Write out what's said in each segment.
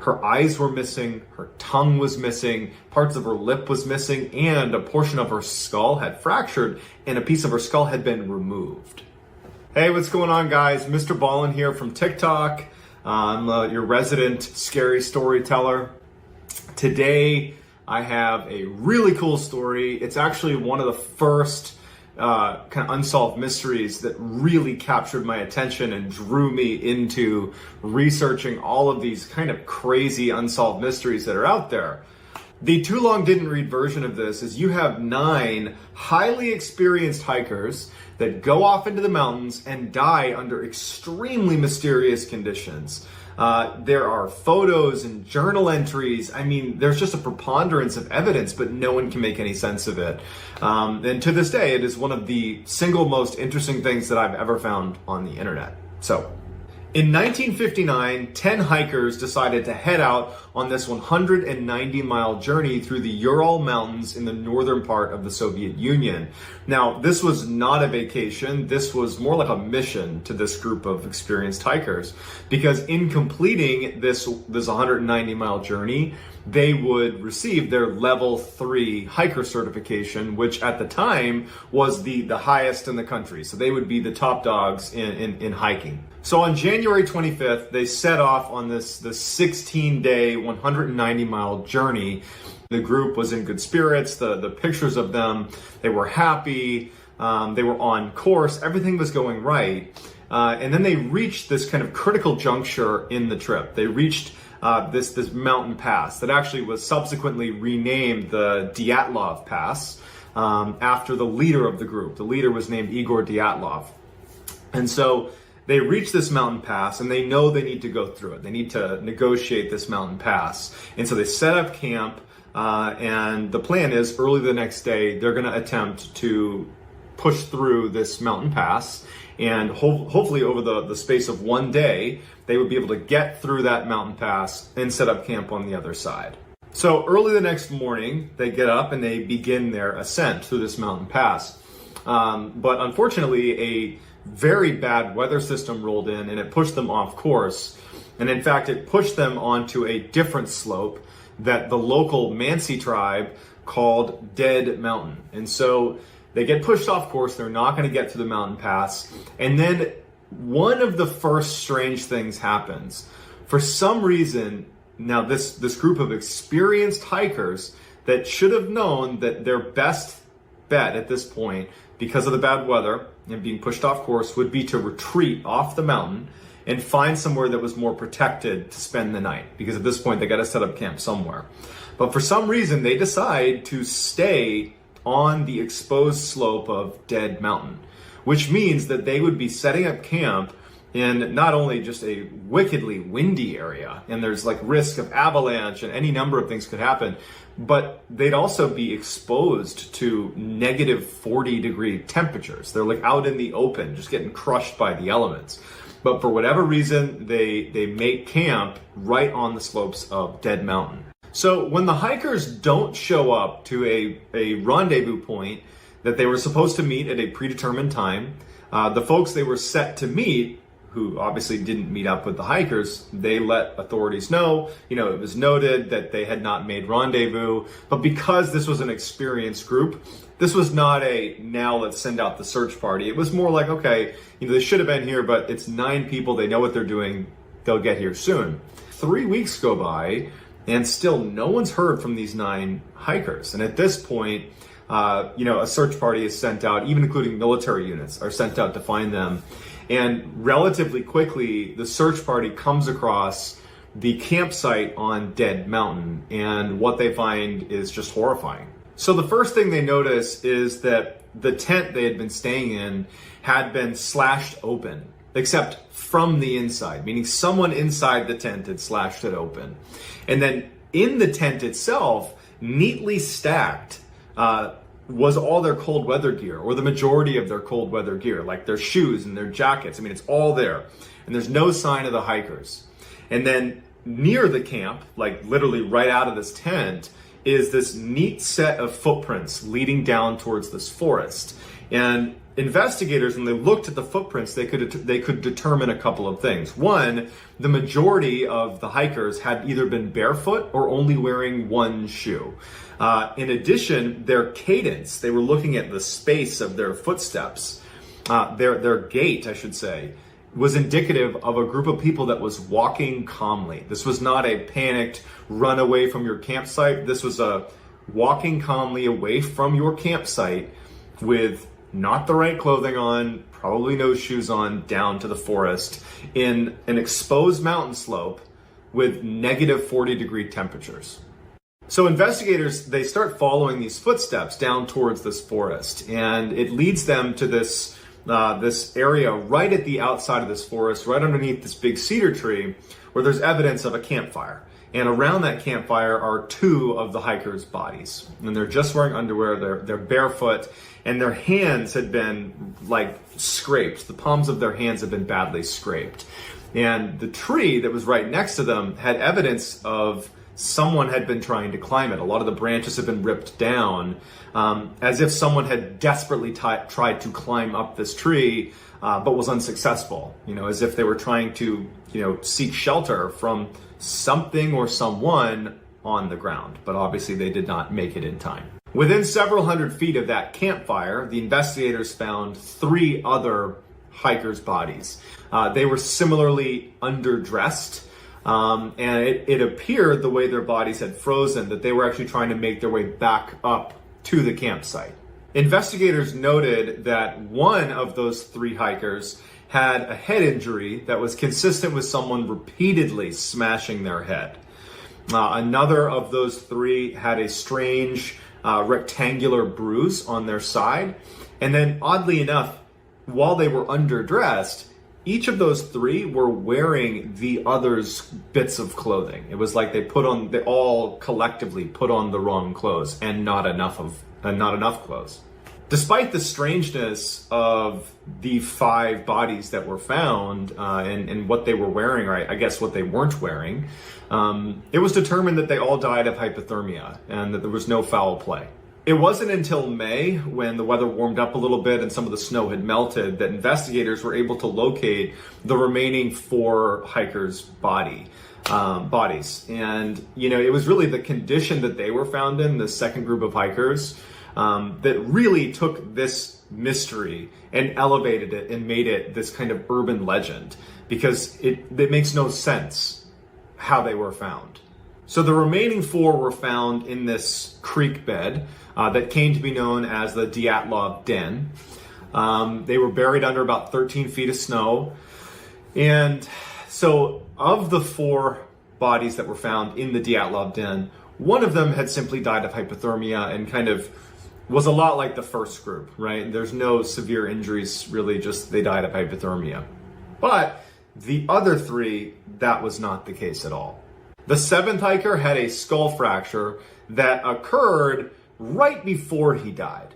Her eyes were missing, her tongue was missing, parts of her lip was missing, and a portion of her skull had fractured and a piece of her skull had been removed. Hey, what's going on, guys? MrBallen here from TikTok. I'm your resident scary storyteller. Today, I have a really cool story. It's actually one of the first kind of unsolved mysteries that really captured my attention and drew me into researching all of these kind of crazy unsolved mysteries that are out there. The too long didn't read version of this is you have 9 highly experienced hikers that go off into the mountains and die under extremely mysterious conditions. There are photos and journal entries. I mean, there's just a preponderance of evidence, but no one can make any sense of it. And to this day, it is one of the single most interesting things that I've ever found on the internet. So, in 1959, 10 hikers decided to head out on this 190-mile journey through the Ural Mountains in the northern part of the Soviet Union. Now, this was not a vacation. This was more like a mission to this group of experienced hikers, because in completing this 190-mile journey, they would receive their level 3 hiker certification, which at the time was the highest in the country. So they would be the top dogs in hiking. So on January 25th, they set off on this 16-day, 190-mile journey. The group was in good spirits. The pictures of them, they were happy. They were on course. Everything was going right. And then they reached this kind of critical juncture in the trip. They reached this mountain pass that actually was subsequently renamed the Dyatlov Pass after the leader of the group. The leader was named Igor Dyatlov. And so they reach this mountain pass and they know they need to go through it. They need to negotiate this mountain pass. And so they set up camp and the plan is early the next day, they're gonna attempt to push through this mountain pass, and hopefully over the space of one day, they would be able to get through that mountain pass and set up camp on the other side. So early the next morning, they get up and they begin their ascent through this mountain pass. But unfortunately, a very bad weather system rolled in and it pushed them off course. And in fact, it pushed them onto a different slope that the local Mansi tribe called Dead Mountain. And so they get pushed off course, they're not going to get to the mountain pass, and then one of the first strange things happens. For some reason, now this group of experienced hikers that should have known that their best bet at this point, because of the bad weather and being pushed off course, would be to retreat off the mountain and find somewhere that was more protected to spend the night, because at this point they got to set up camp somewhere. But for some reason, they decide to stay on the exposed slope of Dead Mountain, which means that they would be setting up camp in not only just a wickedly windy area, and there's like risk of avalanche and any number of things could happen, but they'd also be exposed to negative 40-degree temperatures. They're like out in the open, just getting crushed by the elements. But for whatever reason, they make camp right on the slopes of Dead Mountain. So when the hikers don't show up to a rendezvous point that they were supposed to meet at a predetermined time, the folks they were set to meet, who obviously didn't meet up with the hikers, they let authorities know. It was noted that they had not made rendezvous, but because this was an experienced group, this was not a now let's send out the search party. It was more like, okay, they should have been here, but it's 9 people, they know what they're doing, they'll get here soon. 3 weeks go by, and still no one's heard from these 9 hikers. And at this point, a search party is sent out, even including military units are sent out to find them. And relatively quickly, the search party comes across the campsite on Dead Mountain, and what they find is just horrifying. So the first thing they notice is that the tent they had been staying in had been slashed open, except from the inside, meaning someone inside the tent had slashed it open. And then in the tent itself, neatly stacked, was all their cold weather gear, or the majority of their cold weather gear, like their shoes and their jackets. I mean, it's all there. And there's no sign of the hikers. And then near the camp, like literally right out of this tent, is this neat set of footprints leading down towards this forest. And investigators, when they looked at the footprints, they could determine a couple of things. One, the majority of the hikers had either been barefoot or only wearing one shoe. In addition, their cadence, they were looking at the space of their footsteps, their gait, I should say, was indicative of a group of people that was walking calmly. This was not a panicked run away from your campsite. This was a walking calmly away from your campsite with not the right clothing on, probably no shoes on, down to the forest in an exposed mountain slope with negative 40-degree temperatures. So investigators, they start following these footsteps down towards this forest, and it leads them to this area right at the outside of this forest, right underneath this big cedar tree, where there's evidence of a campfire. And around that campfire are two of the hikers' bodies. And they're just wearing underwear, they're barefoot, and their hands had been like scraped. The palms of their hands had been badly scraped. And the tree that was right next to them had evidence of someone had been trying to climb it. A lot of the branches had been ripped down, as if someone had desperately tried to climb up this tree, but was unsuccessful. As if they were trying to, seek shelter from something or someone on the ground. But obviously they did not make it in time. Within several hundred feet of that campfire, the investigators found 3 other hikers' bodies. They were similarly underdressed. And it appeared, the way their bodies had frozen, that they were actually trying to make their way back up to the campsite. Investigators noted that one of those 3 hikers had a head injury that was consistent with someone repeatedly smashing their head. Another of those 3 had a strange rectangular bruise on their side. And then, oddly enough, while they were underdressed, each of those 3 were wearing the other's bits of clothing. It was like they all collectively put on the wrong clothes and not enough clothes. Despite the strangeness of the 5 bodies that were found and what they were wearing, or I guess what they weren't wearing, it was determined that they all died of hypothermia and that there was no foul play. It wasn't until May, when the weather warmed up a little bit and some of the snow had melted, that investigators were able to locate the remaining 4 hikers' bodies. And, it was really the condition that they were found in, the second group of hikers, that really took this mystery and elevated it and made it this kind of urban legend, because it makes no sense how they were found. So the remaining 4 were found in this creek bed that came to be known as the Dyatlov Den. They were buried under about 13 feet of snow. And so of the 4 bodies that were found in the Dyatlov Den, one of them had simply died of hypothermia and kind of was a lot like the first group, right? There's no severe injuries, really, just they died of hypothermia. But the other 3, that was not the case at all. The 7th hiker had a skull fracture that occurred right before he died.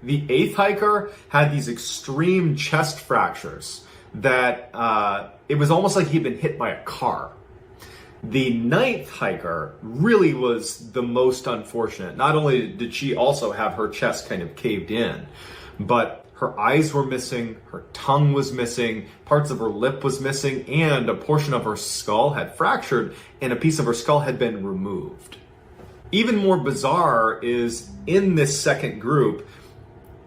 The 8th hiker had these extreme chest fractures that it was almost like he'd been hit by a car. The 9th hiker really was the most unfortunate. Not only did she also have her chest kind of caved in, but her eyes were missing, her tongue was missing, parts of her lip was missing, and a portion of her skull had fractured, and a piece of her skull had been removed. Even more bizarre is, in this second group,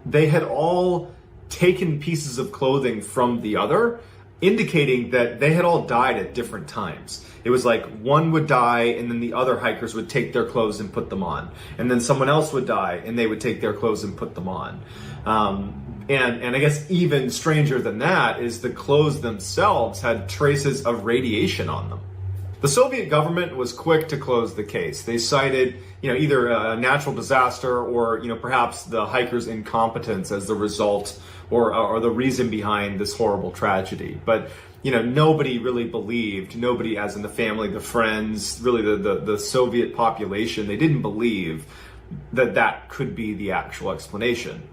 they had all taken pieces of clothing from the other, indicating that they had all died at different times. It was like one would die and then the other hikers would take their clothes and put them on. And then someone else would die and they would take their clothes and put them on. And I guess even stranger than that is the clothes themselves had traces of radiation on them. The Soviet government was quick to close the case. They cited, either a natural disaster or, perhaps the hikers' incompetence as the result or the reason behind this horrible tragedy. But, nobody really believed, nobody as in the family, the friends, really the Soviet population, they didn't believe that could be the actual explanation.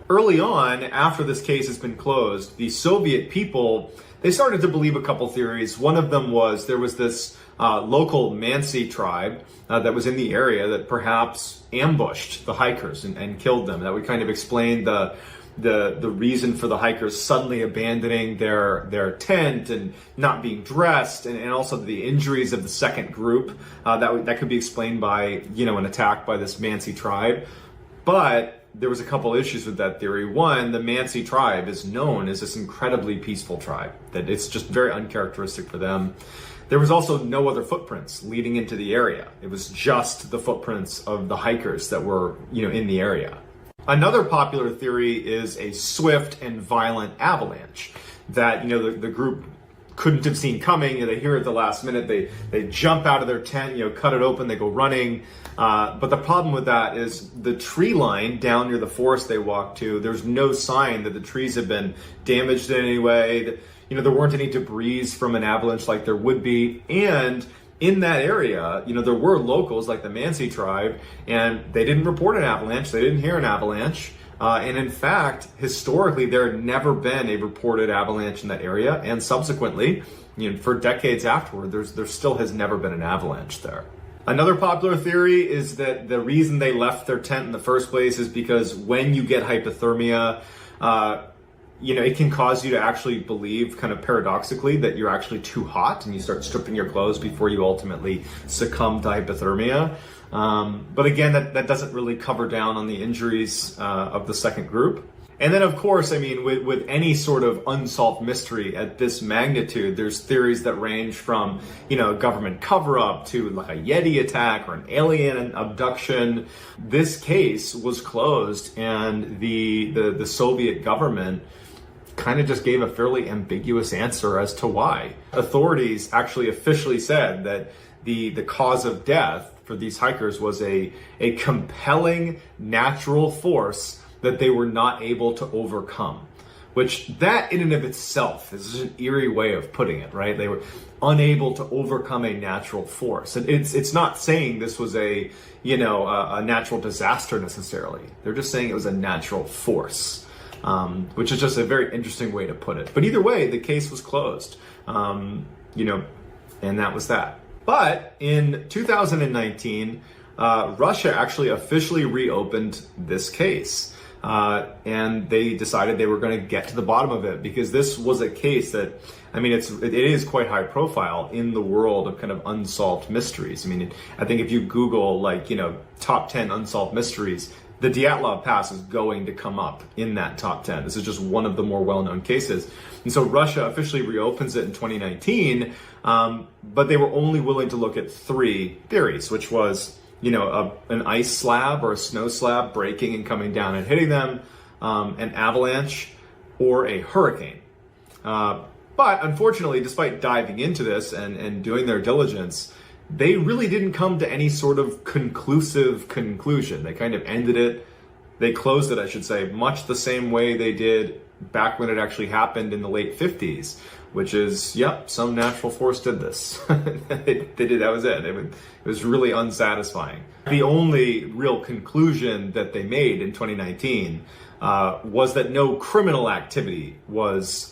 Early on, after this case has been closed, the Soviet people, they started to believe a couple theories. One of them was there was this local Mansi tribe that was in the area that perhaps ambushed the hikers and killed them. That would kind of explain the the reason for the hikers suddenly abandoning their tent and not being dressed, and also the injuries of the second group, that could be explained by, you know, an attack by this Mansi tribe. But there was a couple issues with that theory. One, the Mansi tribe is known as this incredibly peaceful tribe, that it's just very uncharacteristic for them. There was also no other footprints leading into the area. It was just the footprints of the hikers that were, you know, in the area. Another popular theory is a swift and violent avalanche that, you know, the group couldn't have seen coming. You know, they hear it at the last minute. They jump out of their tent, you know, cut it open, they go running. But the problem with that is the tree line down near the forest they walked to, there's no sign that the trees have been damaged in any way. That, you know, there weren't any debris from an avalanche like there would be. And in that area, you know, there were locals like the Mansi tribe, and they didn't report an avalanche. They didn't hear an avalanche. And in fact, historically, there had never been a reported avalanche in that area. And subsequently, you know, for decades afterward, there still has never been an avalanche there. Another popular theory is that the reason they left their tent in the first place is because when you get hypothermia, you know, it can cause you to actually believe, kind of paradoxically, that you're actually too hot, and you start stripping your clothes before you ultimately succumb to hypothermia. But again, that doesn't really cover down on the injuries of the second group. And then, of course, I mean, with any sort of unsolved mystery at this magnitude, there's theories that range from, you know, government cover-up to like a Yeti attack or an alien abduction. This case was closed, and the Soviet government kind of just gave a fairly ambiguous answer as to why. Authorities actually officially said that the cause of death for these hikers was a compelling natural force that they were not able to overcome, which that in and of itself is an eerie way of putting it, right? They were unable to overcome a natural force. And it's not saying this was a natural disaster necessarily. They're just saying it was a natural force, which is just a very interesting way to put it. But either way, the case was closed, and that was that. But in 2019, Russia actually officially reopened this case. And they decided they were going to get to the bottom of it, because this was a case that, I mean, it is quite high profile in the world of kind of unsolved mysteries. I mean, I think if you Google, like, you know, top 10 unsolved mysteries, the Dyatlov Pass is going to come up in that top 10. This is just one of the more well-known cases. And so Russia officially reopens it in 2019, but they were only willing to look at 3 theories, which was, you know, an ice slab or a snow slab breaking and coming down and hitting them, an avalanche, or a hurricane. But unfortunately, despite diving into this and doing their diligence, they really didn't come to any sort of conclusive conclusion. They kind of ended it, they closed it, I should say, much the same way they did back when it actually happened in the late 50s, which is, yep, some natural force did this. They did, that was it. It was really unsatisfying. The only real conclusion that they made in 2019 was that no criminal activity was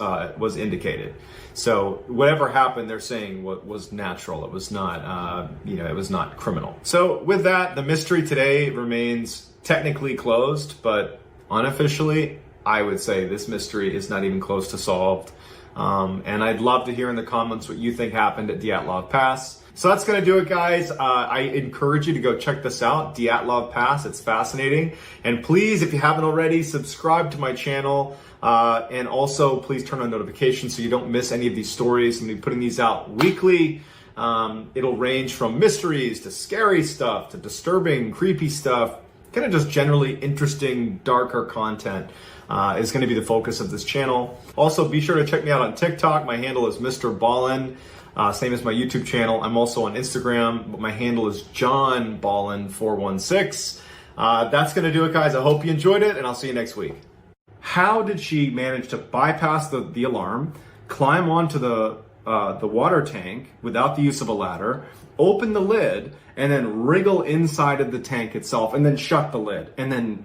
indicated. So whatever happened, they're saying was natural. It was not, it was not criminal. So with that, the mystery today remains technically closed, but unofficially, I would say this mystery is not even close to solved. And I'd love to hear in the comments what you think happened at Dyatlov Pass. So that's going to do it, guys. I encourage you to go check this out, Dyatlov Pass. It's fascinating. And please, if you haven't already, subscribe to my channel. And also, please turn on notifications so you don't miss any of these stories. I'm going to be putting these out weekly. It'll range from mysteries to scary stuff to disturbing, creepy stuff. Kind of just generally interesting, darker content is going to be the focus of this channel. Also, be sure to check me out on TikTok. My handle is MrBallen, same as my YouTube channel. I'm also on Instagram, but my handle is JohnBallen416. That's going to do it, guys. I hope you enjoyed it, and I'll see you next week. How did she manage to bypass the alarm, climb onto the water tank without the use of a ladder, open the lid, and then wriggle inside of the tank itself, and then shut the lid, and then,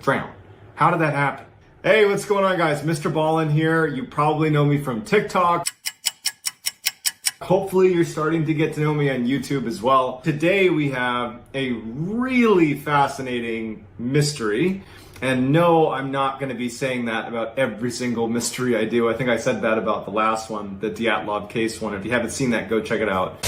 drown? How did that happen? Hey, what's going on, guys? MrBallen here. You probably know me from TikTok. Hopefully you're starting to get to know me on YouTube as well. Today we have a really fascinating mystery And no, I'm not going to be saying that about every single mystery I do. I think I said that about the last one, the Dyatlov case one. If you haven't seen that, go check it out.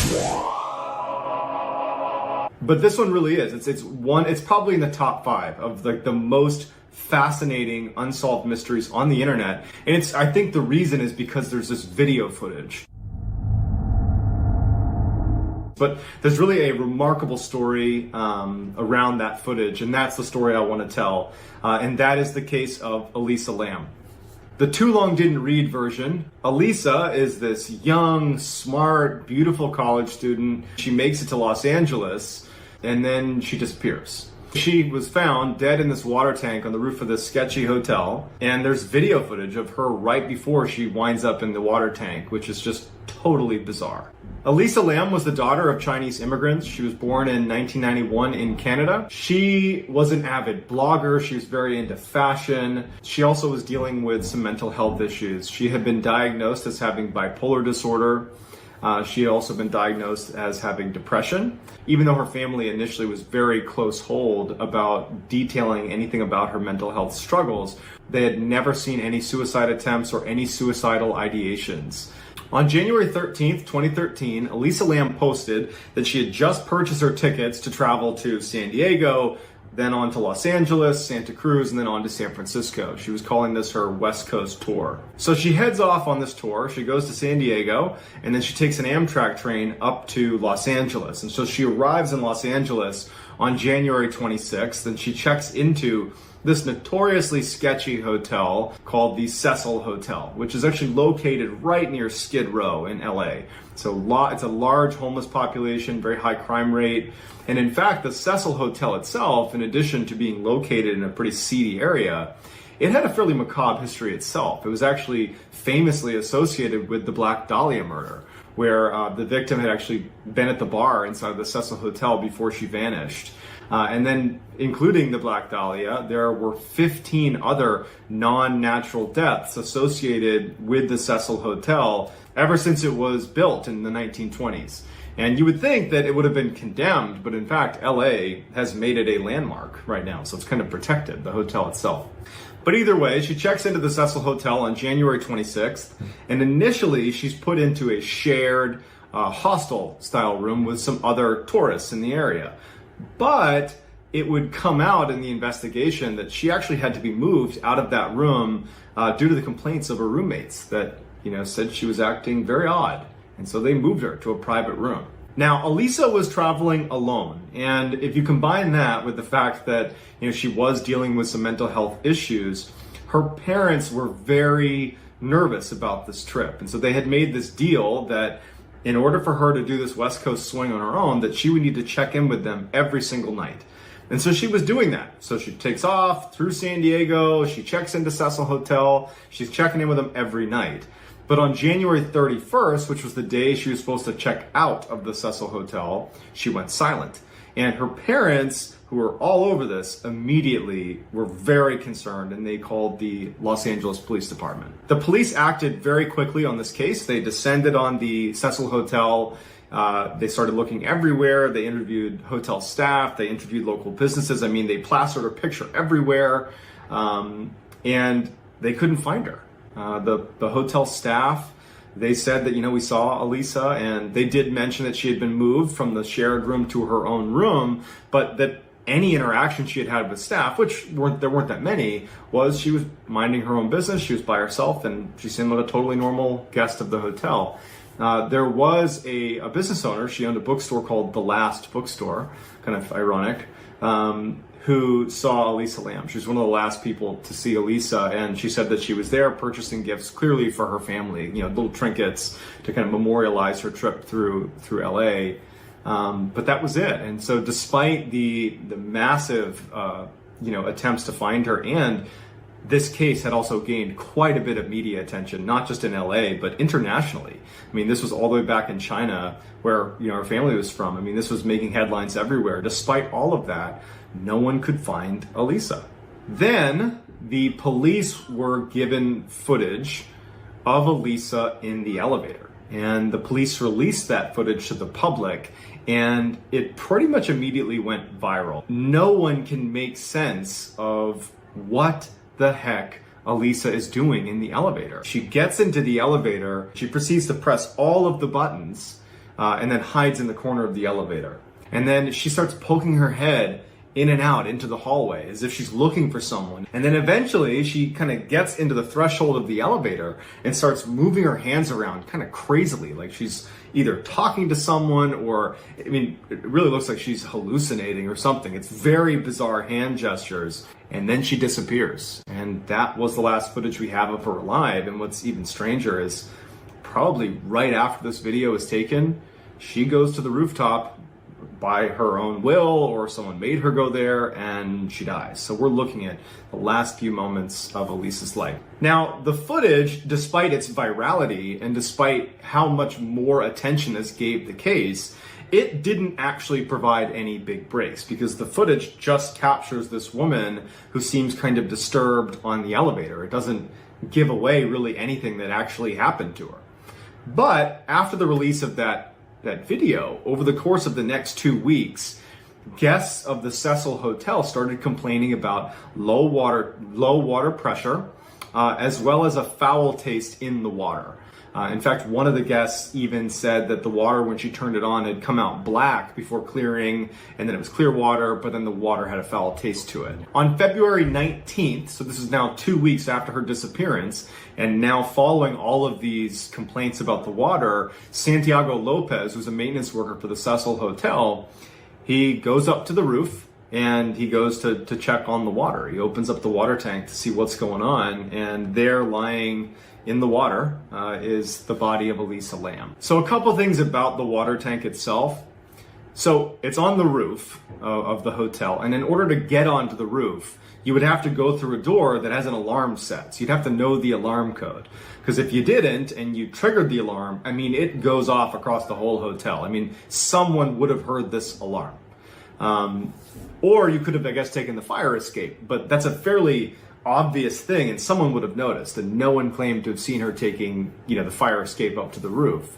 But this one really is. It's probably in the top 5 of the most fascinating unsolved mysteries on the internet. And I think the reason is because there's this video footage. But there's really a remarkable story around that footage, and that's the story I want to tell. And that is the case of Elisa Lam. The too long didn't read version. Elisa is this young, smart, beautiful college student. She makes it to Los Angeles, and then she disappears. She was found dead in this water tank on the roof of this sketchy hotel, and there's video footage of her right before she winds up in the water tank, which is just totally bizarre. Elisa Lam was the daughter of Chinese immigrants. She was born in 1991 in Canada. She was an avid blogger. She was very into fashion. She also was dealing with some mental health issues. She had been diagnosed as having bipolar disorder. She had also been diagnosed as having depression. Even though her family initially was very close hold about detailing anything about her mental health struggles, they had never seen any suicide attempts or any suicidal ideations. On January 13th, 2013, Elisa Lam posted that she had just purchased her tickets to travel to San Diego, then on to Los Angeles, Santa Cruz, and then on to San Francisco. She was calling this her West Coast tour. So she heads off on this tour. She goes to San Diego, and then she takes an Amtrak train up to Los Angeles. And so she arrives in Los Angeles on January 26th, and she checks into this notoriously sketchy hotel called the Cecil Hotel, which is actually located right near Skid Row in LA. So it's a large homeless population, very high crime rate. And in fact, the Cecil Hotel itself, in addition to being located in a pretty seedy area, it had a fairly macabre history itself. It was actually famously associated with the Black Dahlia murder, where the victim had actually been at the bar inside of the Cecil Hotel before she vanished. And then, including the Black Dahlia, there were 15 other non-natural deaths associated with the Cecil Hotel ever since it was built in the 1920s. And you would think that it would have been condemned, but in fact, LA has made it a landmark right now, so it's kind of protected, the hotel itself. But either way, she checks into the Cecil Hotel on January 26th, and initially she's put into a shared hostel-style room with some other tourists in the area. But it would come out in the investigation that she actually had to be moved out of that room due to the complaints of her roommates that, said she was acting very odd. And so they moved her to a private room. Now, Elisa was traveling alone. And if you combine that with the fact that, she was dealing with some mental health issues, her parents were very nervous about this trip. And so they had made this deal that in order for her to do this West Coast swing on her own, that she would need to check in with them every single night. And so she was doing that. So she takes off through San Diego, she checks into Cecil Hotel, she's checking in with them every night. But on January 31st, which was the day she was supposed to check out of the Cecil Hotel, she went silent. And her parents, who were all over this, immediately were very concerned, and they called the Los Angeles Police Department. The police acted very quickly on this case. They descended on the Cecil Hotel. They started looking everywhere. They interviewed hotel staff. They interviewed local businesses. They plastered her picture everywhere, and they couldn't find her. The hotel staff, they said that, we saw Elisa, and they did mention that she had been moved from the shared room to her own room, but that any interaction she had had with staff, which there weren't that many, was she was minding her own business. She was by herself, and she seemed like a totally normal guest of the hotel. There was a business owner. She owned a bookstore called The Last Bookstore, kind of ironic, who saw Elisa Lam. She was one of the last people to see Elisa, and she said that she was there purchasing gifts, clearly for her family, little trinkets to kind of memorialize her trip through LA. But that was it. And so despite the massive, attempts to find her, and this case had also gained quite a bit of media attention, not just in LA, but internationally. This was all the way back in China, where, her family was from. This was making headlines everywhere. Despite all of that, no one could find Elisa. Then the police were given footage of Elisa in the elevator, and the police released that footage to the public, and it pretty much immediately went viral. No one can make sense of what the heck Elisa is doing in the elevator. She gets into the elevator, she proceeds to press all of the buttons, and then hides in the corner of the elevator. And then she starts poking her head in and out into the hallway as if she's looking for someone. And then eventually she kind of gets into the threshold of the elevator and starts moving her hands around kind of crazily, like she's either talking to someone or, I mean, it really looks like she's hallucinating or something. It's very bizarre hand gestures. And then she disappears. And that was the last footage we have of her alive. And what's even stranger is probably right after this video is taken, she goes to the rooftop by her own will, or someone made her go there, and she dies. So we're looking at the last few moments of Elisa's life. Now, the footage, despite its virality and despite how much more attention this gave the case, it didn't actually provide any big breaks, because the footage just captures this woman who seems kind of disturbed on the elevator. It doesn't give away really anything that actually happened to her. But after the release of that video, over the course of the next 2 weeks, guests of the Cecil Hotel started complaining about low water pressure, as well as a foul taste in the water. In fact, one of the guests even said that the water, when she turned it on, had come out black before clearing, and then it was clear water, but then the water had a foul taste to it. On February 19th, so this is now 2 weeks after her disappearance, and now following all of these complaints about the water, Santiago Lopez, who's a maintenance worker for the Cecil Hotel, he goes up to the roof and he goes to check on the water. He opens up the water tank to see what's going on, and there, lying in the water, is the body of Elisa Lam. So a couple things about the water tank itself. So it's on the roof of the hotel, and in order to get onto the roof, you would have to go through a door that has an alarm set. So you'd have to know the alarm code. Because if you didn't and you triggered the alarm, I mean, it goes off across the whole hotel. I mean, someone would have heard this alarm. Or you could have, I guess, taken the fire escape, but that's a fairly obvious thing, and someone would have noticed, and no one claimed to have seen her taking, the fire escape up to the roof.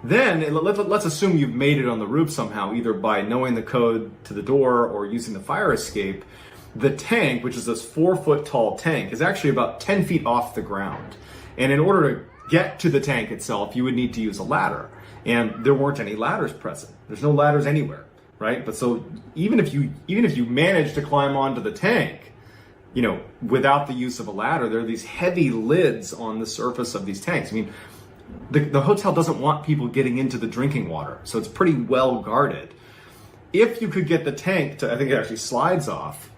Then let's assume you've made it on the roof somehow, either by knowing the code to the door or using the fire escape. The tank, which is this 4-foot tall tank, is actually about 10 feet off the ground. And in order to get to the tank itself, you would need to use a ladder. And there weren't any ladders present. There's no ladders anywhere, right? But so even if you manage to climb onto the tank, without the use of a ladder, there are these heavy lids on the surface of these tanks. I mean, the hotel doesn't want people getting into the drinking water, so it's pretty well guarded. If you could get the tank to, I think it actually slides off,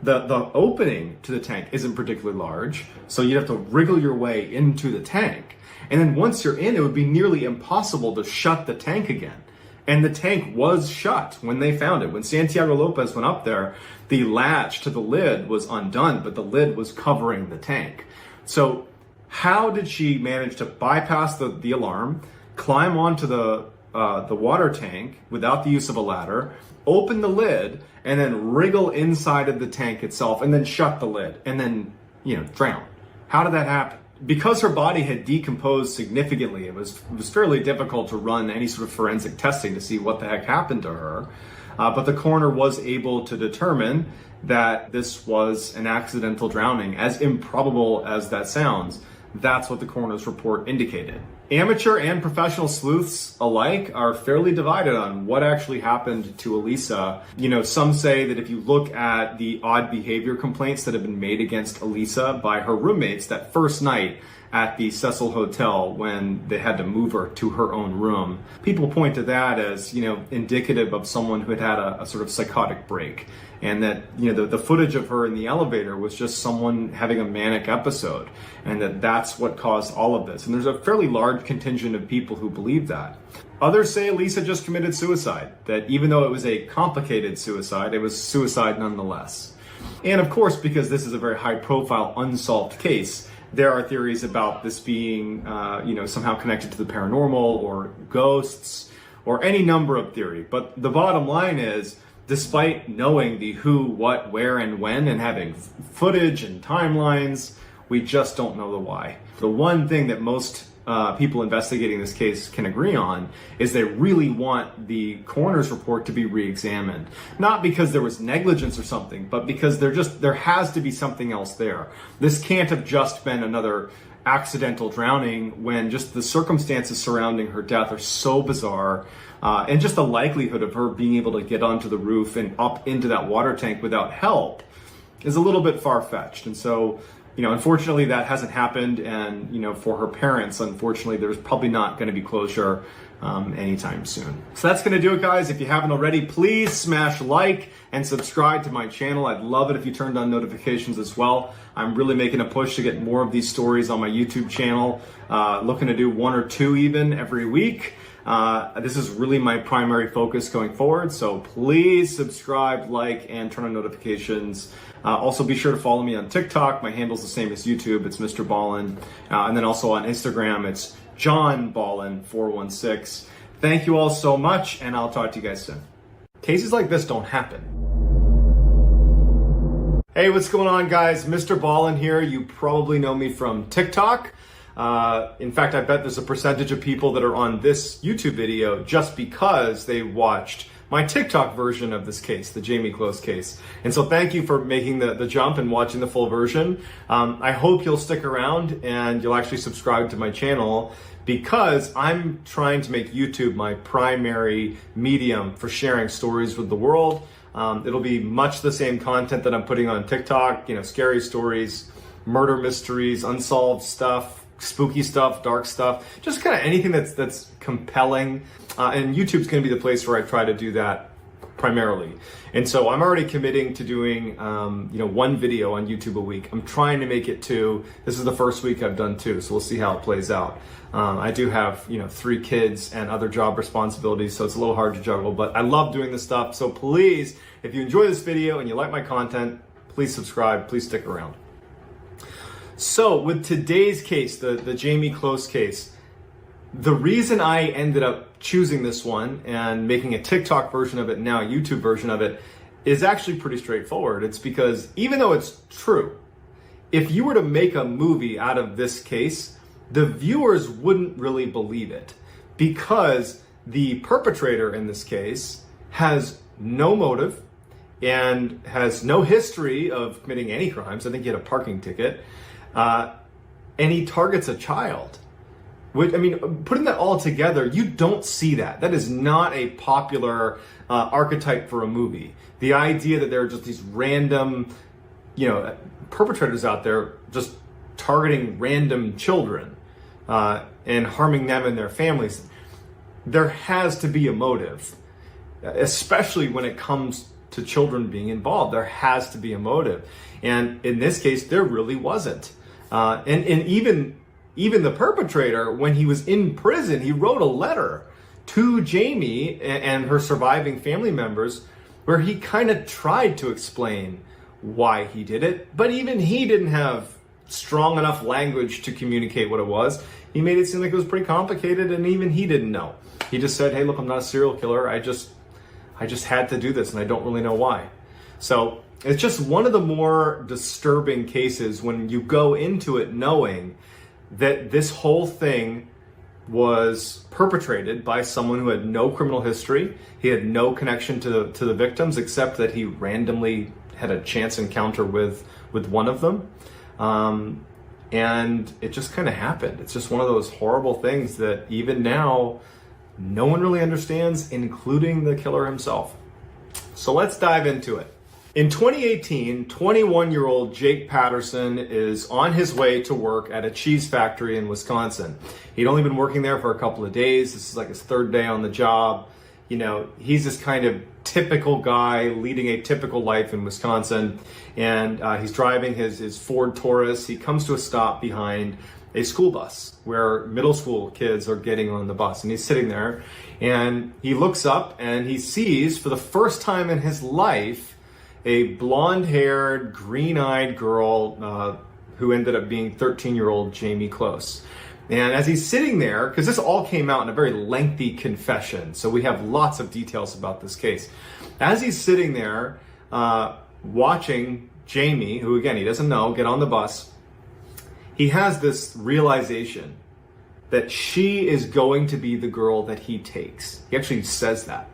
the opening to the tank isn't particularly large, so you'd have to wriggle your way into the tank. And then once you're in, it would be nearly impossible to shut the tank again. And the tank was shut when they found it. When Santiago Lopez went up there, the latch to the lid was undone, but the lid was covering the tank. So how did she manage to bypass the alarm, climb onto the water tank without the use of a ladder, open the lid, and then wriggle inside of the tank itself, and then shut the lid, and then, drown? How did that happen? Because her body had decomposed significantly, it was fairly difficult to run any sort of forensic testing to see what the heck happened to her. But the coroner was able to determine that this was an accidental drowning. As improbable as that sounds, that's what the coroner's report indicated. Amateur and professional sleuths alike are fairly divided on what actually happened to Elisa. Some say that if you look at the odd behavior complaints that have been made against Elisa by her roommates that first night at the Cecil Hotel when they had to move her to her own room, people point to that as, indicative of someone who had a sort of psychotic break. And that, the footage of her in the elevator was just someone having a manic episode, and that's what caused all of this. And there's a fairly large contingent of people who believe that. Others say Elisa just committed suicide, that even though it was a complicated suicide, it was suicide nonetheless. And of course, because this is a very high-profile, unsolved case, there are theories about this being, somehow connected to the paranormal or ghosts or any number of theories. But the bottom line is, despite knowing the who, what, where, and when, and having footage and timelines, we just don't know the why. The one thing that most people investigating this case can agree on is they really want the coroner's report to be re-examined. Not because there was negligence or something, but because there has to be something else there. This can't have just been another accidental drowning when just the circumstances surrounding her death are so bizarre, and just the likelihood of her being able to get onto the roof and up into that water tank without help is a little bit far-fetched. And so, unfortunately that hasn't happened, and, for her parents, unfortunately, there's probably not going to be closure anytime soon. So that's going to do it, guys. If you haven't already, please smash like and subscribe to my channel. I'd love it if you turned on notifications as well. I'm really making a push to get more of these stories on my YouTube channel, looking to do 1 or 2 even every week. This is really my primary focus going forward, so please subscribe, like, and turn on notifications. Also, be sure to follow me on TikTok. My handle's the same as YouTube. It's MrBallen. And then also on Instagram, it's JohnBallen416. Thank you all so much, and I'll talk to you guys soon. Cases like this don't happen. Hey, what's going on, guys? MrBallen here. You probably know me from TikTok. In fact, I bet there's a percentage of people that are on this YouTube video just because they watched my TikTok version of this case, the Jamie Close case. And so thank you for making the jump and watching the full version. I hope you'll stick around and you'll actually subscribe to my channel, because I'm trying to make YouTube my primary medium for sharing stories with the world. It'll be much the same content that I'm putting on TikTok, scary stories, murder mysteries, unsolved stuff, spooky stuff, dark stuff, just kind of anything that's compelling. And YouTube's going to be the place where I try to do that primarily. And so I'm already committing to doing, 1 video on YouTube a week. I'm trying to make it 2. This is the first week I've done 2, so we'll see how it plays out. I do have, 3 kids and other job responsibilities, so it's a little hard to juggle, but I love doing this stuff. So please, if you enjoy this video and you like my content, please subscribe, please stick around. So with today's case, the Jamie Close case, the reason I ended up choosing this one and making a TikTok version of it, and now a YouTube version of it, is actually pretty straightforward. It's because even though it's true, if you were to make a movie out of this case, the viewers wouldn't really believe it, because the perpetrator in this case has no motive and has no history of committing any crimes. I think he had a parking ticket. And he targets a child. Putting that all together, you don't see that. That is not a popular archetype for a movie. The idea that there are just these random, perpetrators out there just targeting random children and harming them and their families. There has to be a motive, especially when it comes to children being involved. There has to be a motive. And in this case, there really wasn't. And even the perpetrator, when he was in prison, he wrote a letter to Jamie and her surviving family members where he kind of tried to explain why he did it, but even he didn't have strong enough language to communicate what it was. He made it seem like it was pretty complicated, and even he didn't know. He just said, hey, look, I'm not a serial killer. I just had to do this, and I don't really know why. So it's just one of the more disturbing cases when you go into it knowing that this whole thing was perpetrated by someone who had no criminal history. He had no connection to the victims, except that he randomly had a chance encounter with one of them. And it just kind of happened. It's just one of those horrible things that even now, no one really understands, including the killer himself. So let's dive into it. In 2018, 21-year-old Jake Patterson is on his way to work at a cheese factory in Wisconsin. He'd only been working there for a couple of days. This is like his 3rd day on the job. He's this kind of typical guy leading a typical life in Wisconsin. And he's driving his Ford Taurus. He comes to a stop behind a school bus where middle school kids are getting on the bus. And he's sitting there and he looks up and he sees, for the first time in his life, a blonde-haired, green-eyed girl who ended up being 13-year-old Jamie Close. And as he's sitting there, because this all came out in a very lengthy confession, so we have lots of details about this case. As he's sitting there watching Jamie, who again, he doesn't know, get on the bus, he has this realization that she is going to be the girl that he takes. He actually says that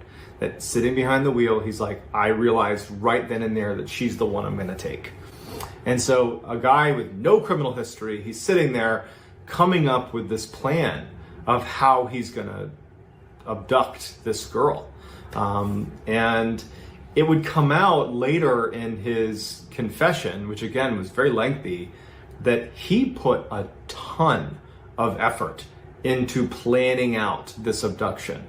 sitting behind the wheel, he's like, I realized right then and there that she's the one I'm going to take. And so a guy with no criminal history, he's sitting there coming up with this plan of how he's going to abduct this girl. And it would come out later in his confession, which again was very lengthy, that he put a ton of effort into planning out this abduction.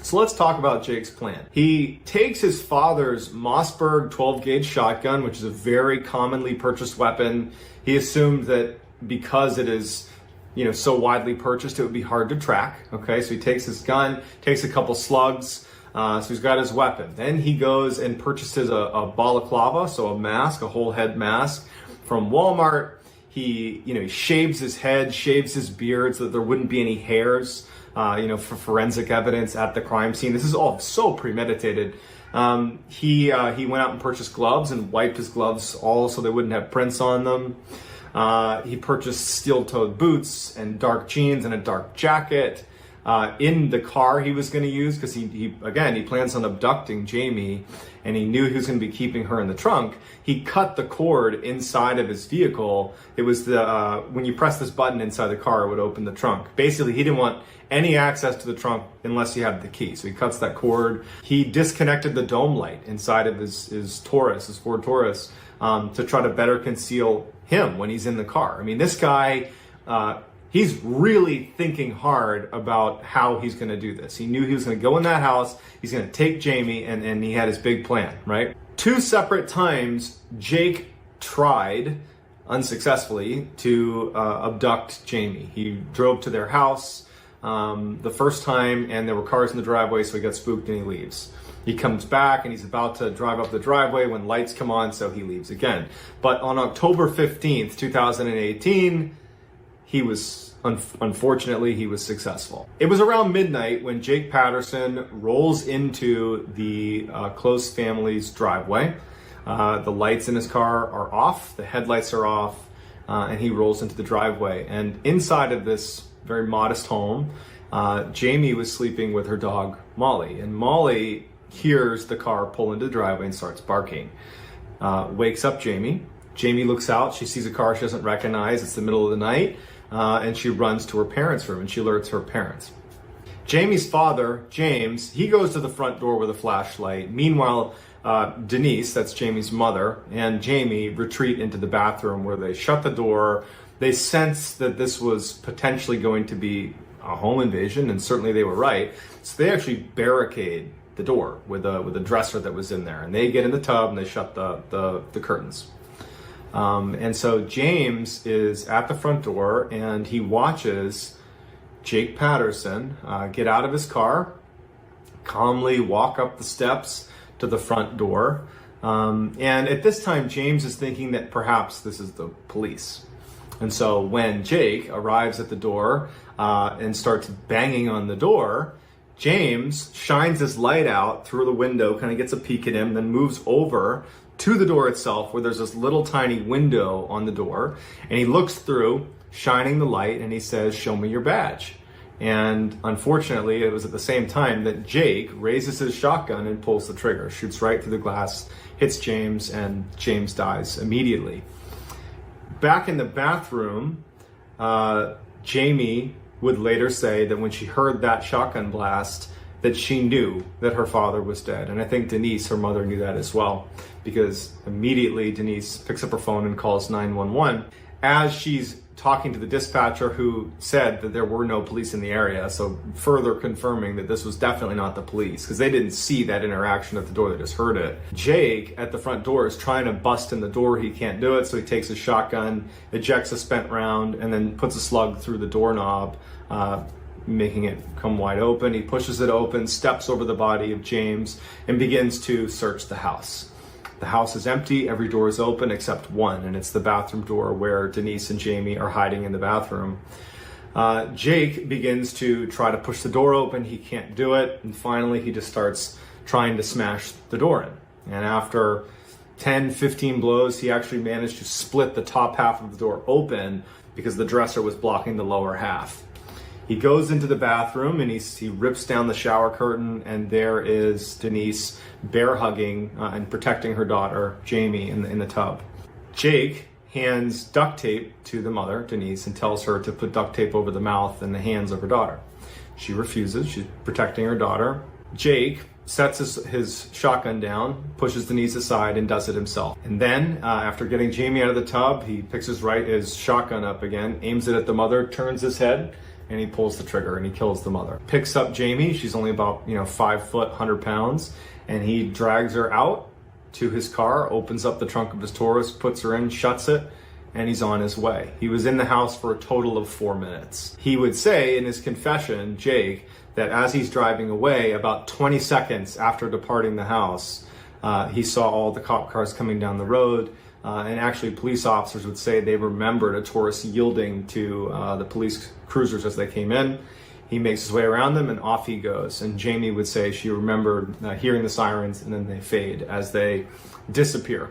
So let's talk about Jake's plan. He takes his father's Mossberg 12-gauge shotgun, which is a very commonly purchased weapon. He assumed that because it is, so widely purchased, it would be hard to track. Okay, so he takes his gun, takes a couple slugs, so he's got his weapon. Then he goes and purchases a balaclava, so a mask, a whole head mask from Walmart. He shaves his head, shaves his beard so that there wouldn't be any hairs, for forensic evidence at the crime scene. This is all so premeditated. He went out and purchased gloves and wiped his gloves all so they wouldn't have prints on them. He purchased steel-toed boots and dark jeans and a dark jacket in the car he was going to use, because he plans on abducting Jamie, and he knew he was going to be keeping her in the trunk. He cut the cord inside of his vehicle. It was when you press this button inside the car, it would open the trunk. Basically, he didn't want any access to the trunk unless he had the key. So he cuts that cord. He disconnected the dome light inside of his Taurus, his Ford Taurus, to try to better conceal him when he's in the car. I mean, this guy, he's really thinking hard about how he's going to do this. He knew he was going to go in that house, he's going to take Jamie, and he had his big plan, right? 2 separate times, Jake tried, unsuccessfully, to abduct Jamie. He drove to their house the first time, and there were cars in the driveway, so he got spooked and he leaves. He comes back and he's about to drive up the driveway when lights come on, so he leaves again. But on October 15th, 2018, unfortunately, he was successful. It was around midnight when Jake Patterson rolls into the close family's driveway. The lights in his car are off, the headlights are off, and he rolls into the driveway. And inside of this very modest home, Jamie was sleeping with her dog, Molly. And Molly hears the car pull into the driveway and starts barking. Wakes up Jamie. Jamie looks out, she sees a car she doesn't recognize, it's the middle of the night, and she runs to her parents' room and she alerts her parents. Jamie's father, James, he goes to the front door with a flashlight. Meanwhile, Denise, that's Jamie's mother, and Jamie retreat into the bathroom where they shut the door. They sense that this was potentially going to be a home invasion, and certainly they were right. So they actually barricade the door with a dresser that was in there, and they get in the tub and they shut the curtains. And so James is at the front door and he watches Jake Patterson get out of his car, calmly walk up the steps to the front door. And at this time, James is thinking that perhaps this is the police. And so when Jake arrives at the door and starts banging on the door, James shines his light out through the window, kind of gets a peek at him, then moves over to the door itself where there's this little tiny window on the door. And he looks through, shining the light, and he says, "Show me your badge." And unfortunately, it was at the same time that Jake raises his shotgun and pulls the trigger, shoots right through the glass, hits James, and James dies immediately. Back in the bathroom, Jamie would later say that when she heard that shotgun blast, that she knew that her father was dead. And I think Denise, her mother, knew that as well, because immediately Denise picks up her phone and calls 911. As she's talking to the dispatcher, who said that there were no police in the area, so further confirming that this was definitely not the police, because they didn't see that interaction at the door, they just heard it. Jake at the front door is trying to bust in the door. He can't do it, so he takes his shotgun, ejects a spent round, and then puts a slug through the doorknob, making it come wide open. He pushes it open, steps over the body of James, and begins to search the house. The house is empty, every door is open except one, and it's the bathroom door where Denise and Jamie are hiding in the bathroom. Jake begins to try to push the door open, he can't do it, and finally he just starts trying to smash the door in. And after 10, 15 blows, he actually managed to split the top half of the door open because the dresser was blocking the lower half. He goes into the bathroom and he rips down the shower curtain, and there is Denise bear hugging and protecting her daughter, Jamie, in the tub. Jake hands duct tape to the mother, Denise, and tells her to put duct tape over the mouth and the hands of her daughter. She refuses. She's protecting her daughter. Jake sets his shotgun down, pushes Denise aside, and does it himself. And then, after getting Jamie out of the tub, he picks his shotgun up again, aims it at the mother, turns his head, and he pulls the trigger and he kills the mother. Picks up Jamie. She's only about 5 foot, 100 pounds, and he drags her out to his car, opens up the trunk of his Taurus, puts her in, shuts it, and he's on his way. He was in the house for a total of 4 minutes. He would say in his confession, Jake, that as he's driving away, about 20 seconds after departing the house, he saw all the cop cars coming down the road, and actually police officers would say they remembered a Taurus yielding to the police cruisers as they came in. He makes his way around them and off he goes. And Jamie would say she remembered hearing the sirens and then they fade as they disappear.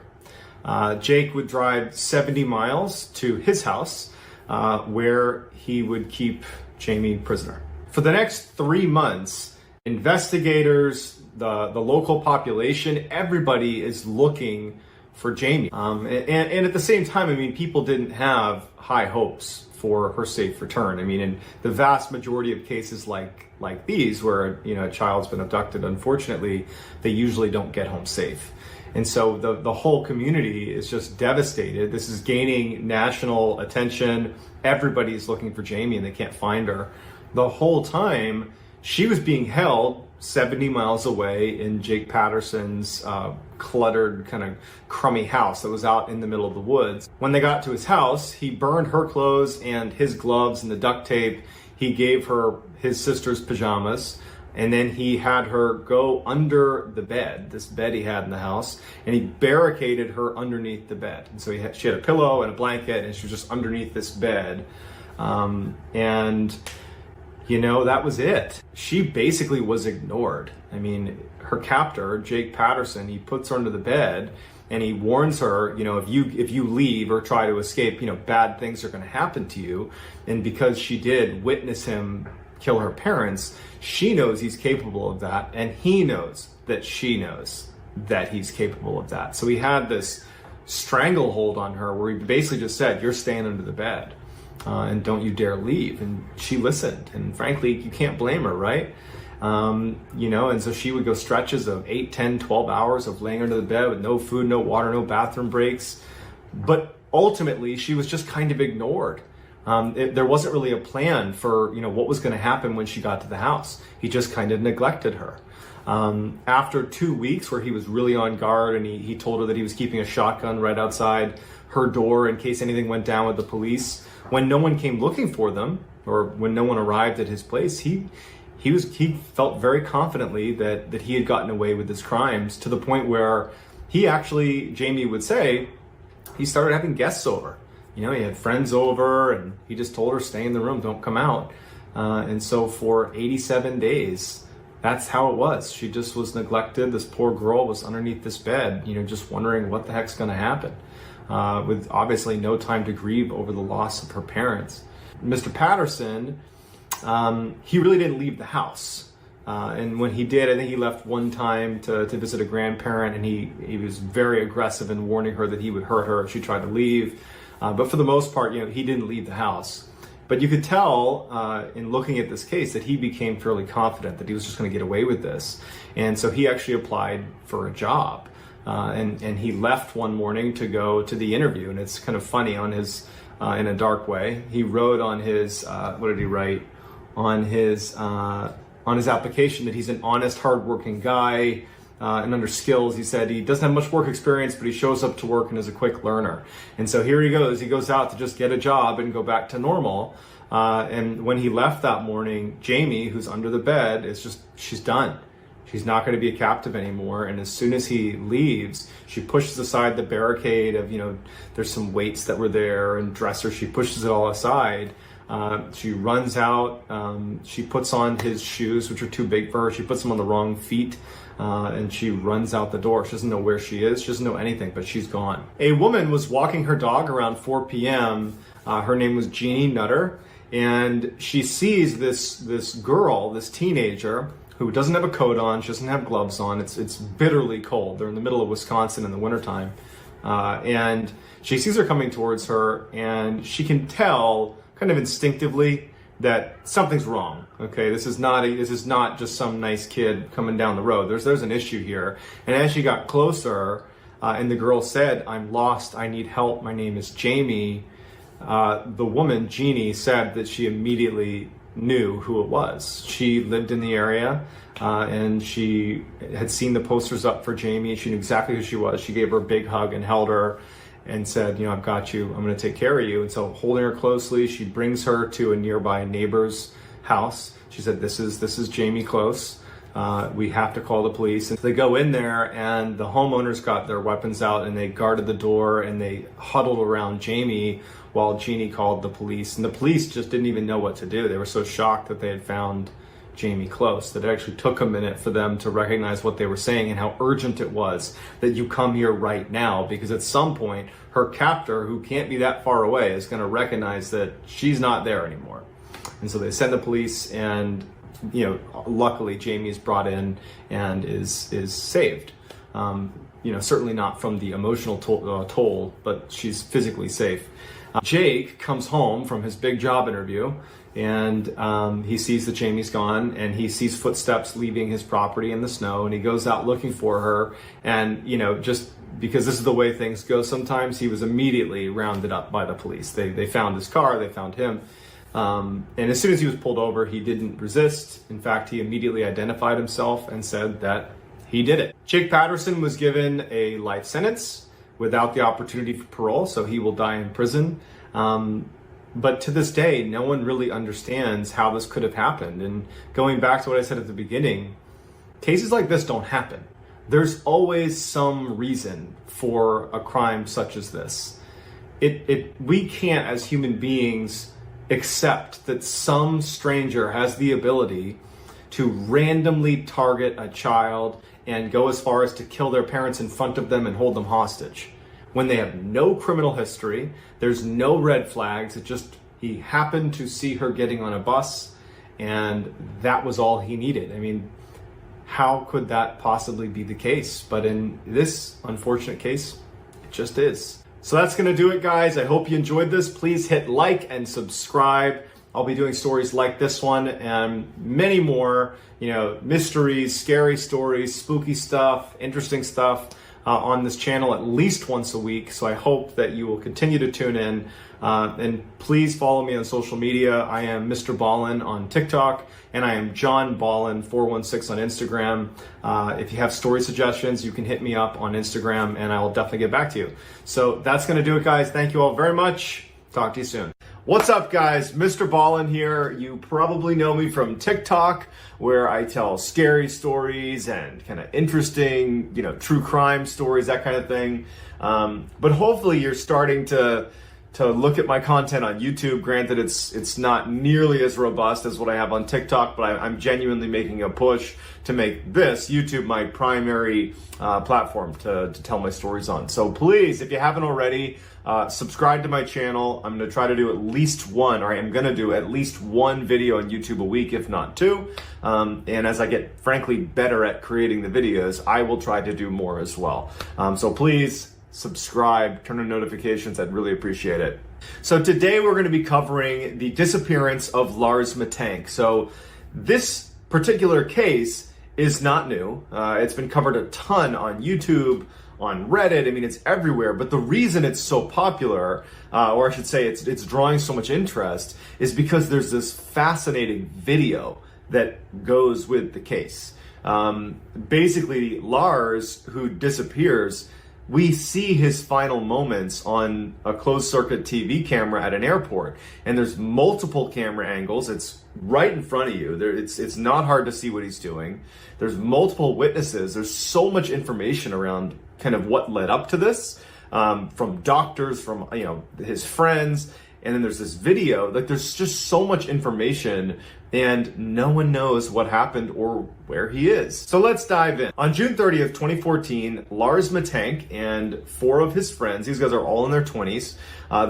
Jake would drive 70 miles to his house where he would keep Jamie prisoner. For the next 3 months, investigators, the local population, everybody is looking for Jamie. And at the same time, I mean, people didn't have high hopes for her safe return. I mean, in the vast majority of cases like these, where a child's been abducted, unfortunately, they usually don't get home safe. And so the whole community is just devastated. This is gaining national attention. Everybody's looking for Jamie and they can't find her. The whole time, she was being held 70 miles away in Jake Patterson's cluttered, kind of crummy house that was out in the middle of the woods. When they got to his house, he burned her clothes and his gloves and the duct tape. He gave her his sister's pajamas, and then he had her go under the bed, this bed he had in the house, and he barricaded her underneath the bed. And so she had a pillow and a blanket, and she was just underneath this bed. That was it. She basically was ignored. I mean, her captor, Jake Patterson, he puts her under the bed and he warns her, if you leave or try to escape, bad things are going to happen to you. And because she did witness him kill her parents, she knows he's capable of that, and he knows that she knows that he's capable of that. So he had this stranglehold on her where he basically just said, "You're staying under the bed. And don't you dare leave." And she listened, and frankly, you can't blame her, right? And so she would go stretches of 8, 10, 12 hours of laying under the bed with no food, no water, no bathroom breaks. But ultimately, she was just kind of ignored. There wasn't really a plan for, what was going to happen when she got to the house. He just kind of neglected her. After 2 weeks where he was really on guard, and he told her that he was keeping a shotgun right outside her door in case anything went down with the police. When no one came looking for them, or when no one arrived at his place, he felt very confidently that he had gotten away with his crimes, to the point where Jamie would say, he started having guests over. He had friends over, and he just told her, "Stay in the room, don't come out." And so for 87 days, that's how it was. She just was neglected. This poor girl was underneath this bed, just wondering what the heck's going to happen. With obviously no time to grieve over the loss of her parents. Mr. Patterson, he really didn't leave the house. And when he did, I think he left one time to visit a grandparent, and he was very aggressive in warning her that he would hurt her if she tried to leave. But for the most part, he didn't leave the house. But you could tell in looking at this case that he became fairly confident that he was just going to get away with this. And so he actually applied for a job. And he left one morning to go to the interview, and it's kind of funny in a dark way. He wrote on his what did he write on his application that he's an honest, hardworking guy, and under skills, he said he doesn't have much work experience, but he shows up to work and is a quick learner. And so here he goes. He goes out to just get a job and go back to normal. And when he left that morning, Jamie, who's under the bed, she's done. She's not going to be a captive anymore. And as soon as he leaves, she pushes aside the barricade of, there's some weights that were there and dressers. She pushes it all aside. She runs out. She puts on his shoes, which are too big for her. She puts them on the wrong feet. And she runs out the door. She doesn't know where she is. She doesn't know anything, but she's gone. A woman was walking her dog around 4 p.m. Her name was Jeannie Nutter. and she sees this girl, this teenager, who doesn't have a coat on, she doesn't have gloves on. It's bitterly cold. They're in the middle of Wisconsin in the wintertime. And she sees her coming towards her, and she can tell kind of instinctively that something's wrong. Okay, this is not just some nice kid coming down the road. There's an issue here. And as she got closer, and the girl said, "I'm lost, I need help, my name is Jamie," the woman, Jeannie, said that she immediately knew who it was. She lived in the area, and she had seen the posters up for Jamie. She knew exactly who she was. She gave her a big hug and held her and said, "I've got you. I'm going to take care of you." And so, holding her closely, she brings her to a nearby neighbor's house. She said, "This is Jamie Close. We have to call the police." And they go in there, and the homeowners got their weapons out, and they guarded the door, and they huddled around Jamie while Jeannie called the police. And the police just didn't even know what to do. They were so shocked that they had found Jamie Close that it actually took a minute for them to recognize what they were saying and how urgent it was that you come here right now, because at some point her captor, who can't be that far away, is going to recognize that she's not there anymore. And so they send the police, and luckily Jamie is brought in and is saved. Certainly not from the emotional toll, but she's physically safe. Jake comes home from his big job interview, and he sees that Jamie's gone, and he sees footsteps leaving his property in the snow, and he goes out looking for her. And just because this is the way things go sometimes, he was immediately rounded up by the police. They found his car, they found him. And as soon as he was pulled over, he didn't resist. In fact, he immediately identified himself and said that he did it. Jake Patterson was given a life sentence without the opportunity for parole, so he will die in prison. But to this day, no one really understands how this could have happened. And going back to what I said at the beginning, cases like this don't happen. There's always some reason for a crime such as this. We can't, as human beings, accept that some stranger has the ability to randomly target a child and go as far as to kill their parents in front of them and hold them hostage when they have no criminal history. There's no red flags. He happened to see her getting on a bus, and that was all he needed. I mean, how could that possibly be the case? But in this unfortunate case, it just is. So that's going to do it, guys. I hope you enjoyed this. Please hit like and subscribe. I'll be doing stories like this one and many more, mysteries, scary stories, spooky stuff, interesting stuff on this channel at least once a week. So I hope that you will continue to tune in. And please follow me on social media. I am MrBallen on TikTok, and I am John Ballen 416 on Instagram. If you have story suggestions, you can hit me up on Instagram, and I will definitely get back to you. So that's going to do it, guys. Thank you all very much. Talk to you soon. What's up, guys? MrBallen here. You probably know me from TikTok, where I tell scary stories and kind of interesting, true crime stories, that kind of thing. But hopefully you're starting to look at my content on YouTube. Granted, it's not nearly as robust as what I have on TikTok, but I'm genuinely making a push to make this YouTube my primary platform to tell my stories on. So please, if you haven't already, subscribe to my channel. I'm going to try to do at least one, or I am going to do at least one video on YouTube a week, if not two. And as I get, frankly, better at creating the videos, I will try to do more as well. So please subscribe, turn on notifications. I'd really appreciate it. So today we're going to be covering the disappearance of Lars Matank. So this particular case is not new. It's been covered a ton on YouTube, on Reddit. I mean, it's everywhere. But the reason it's so popular, or I should say it's drawing so much interest, is because there's this fascinating video that goes with the case. Basically, Lars, who disappears, we see his final moments on a closed circuit TV camera at an airport. And there's multiple camera angles. It's right in front of you. It's not hard to see what he's doing. There's multiple witnesses. There's so much information around kind of what led up to this, from doctors, from his friends. And then there's this video. Like, there's just so much information and no one knows what happened or where he is. So let's dive in. On June 30th, 2014, Lars Matank and 4 of his friends, these guys are all in their 20s,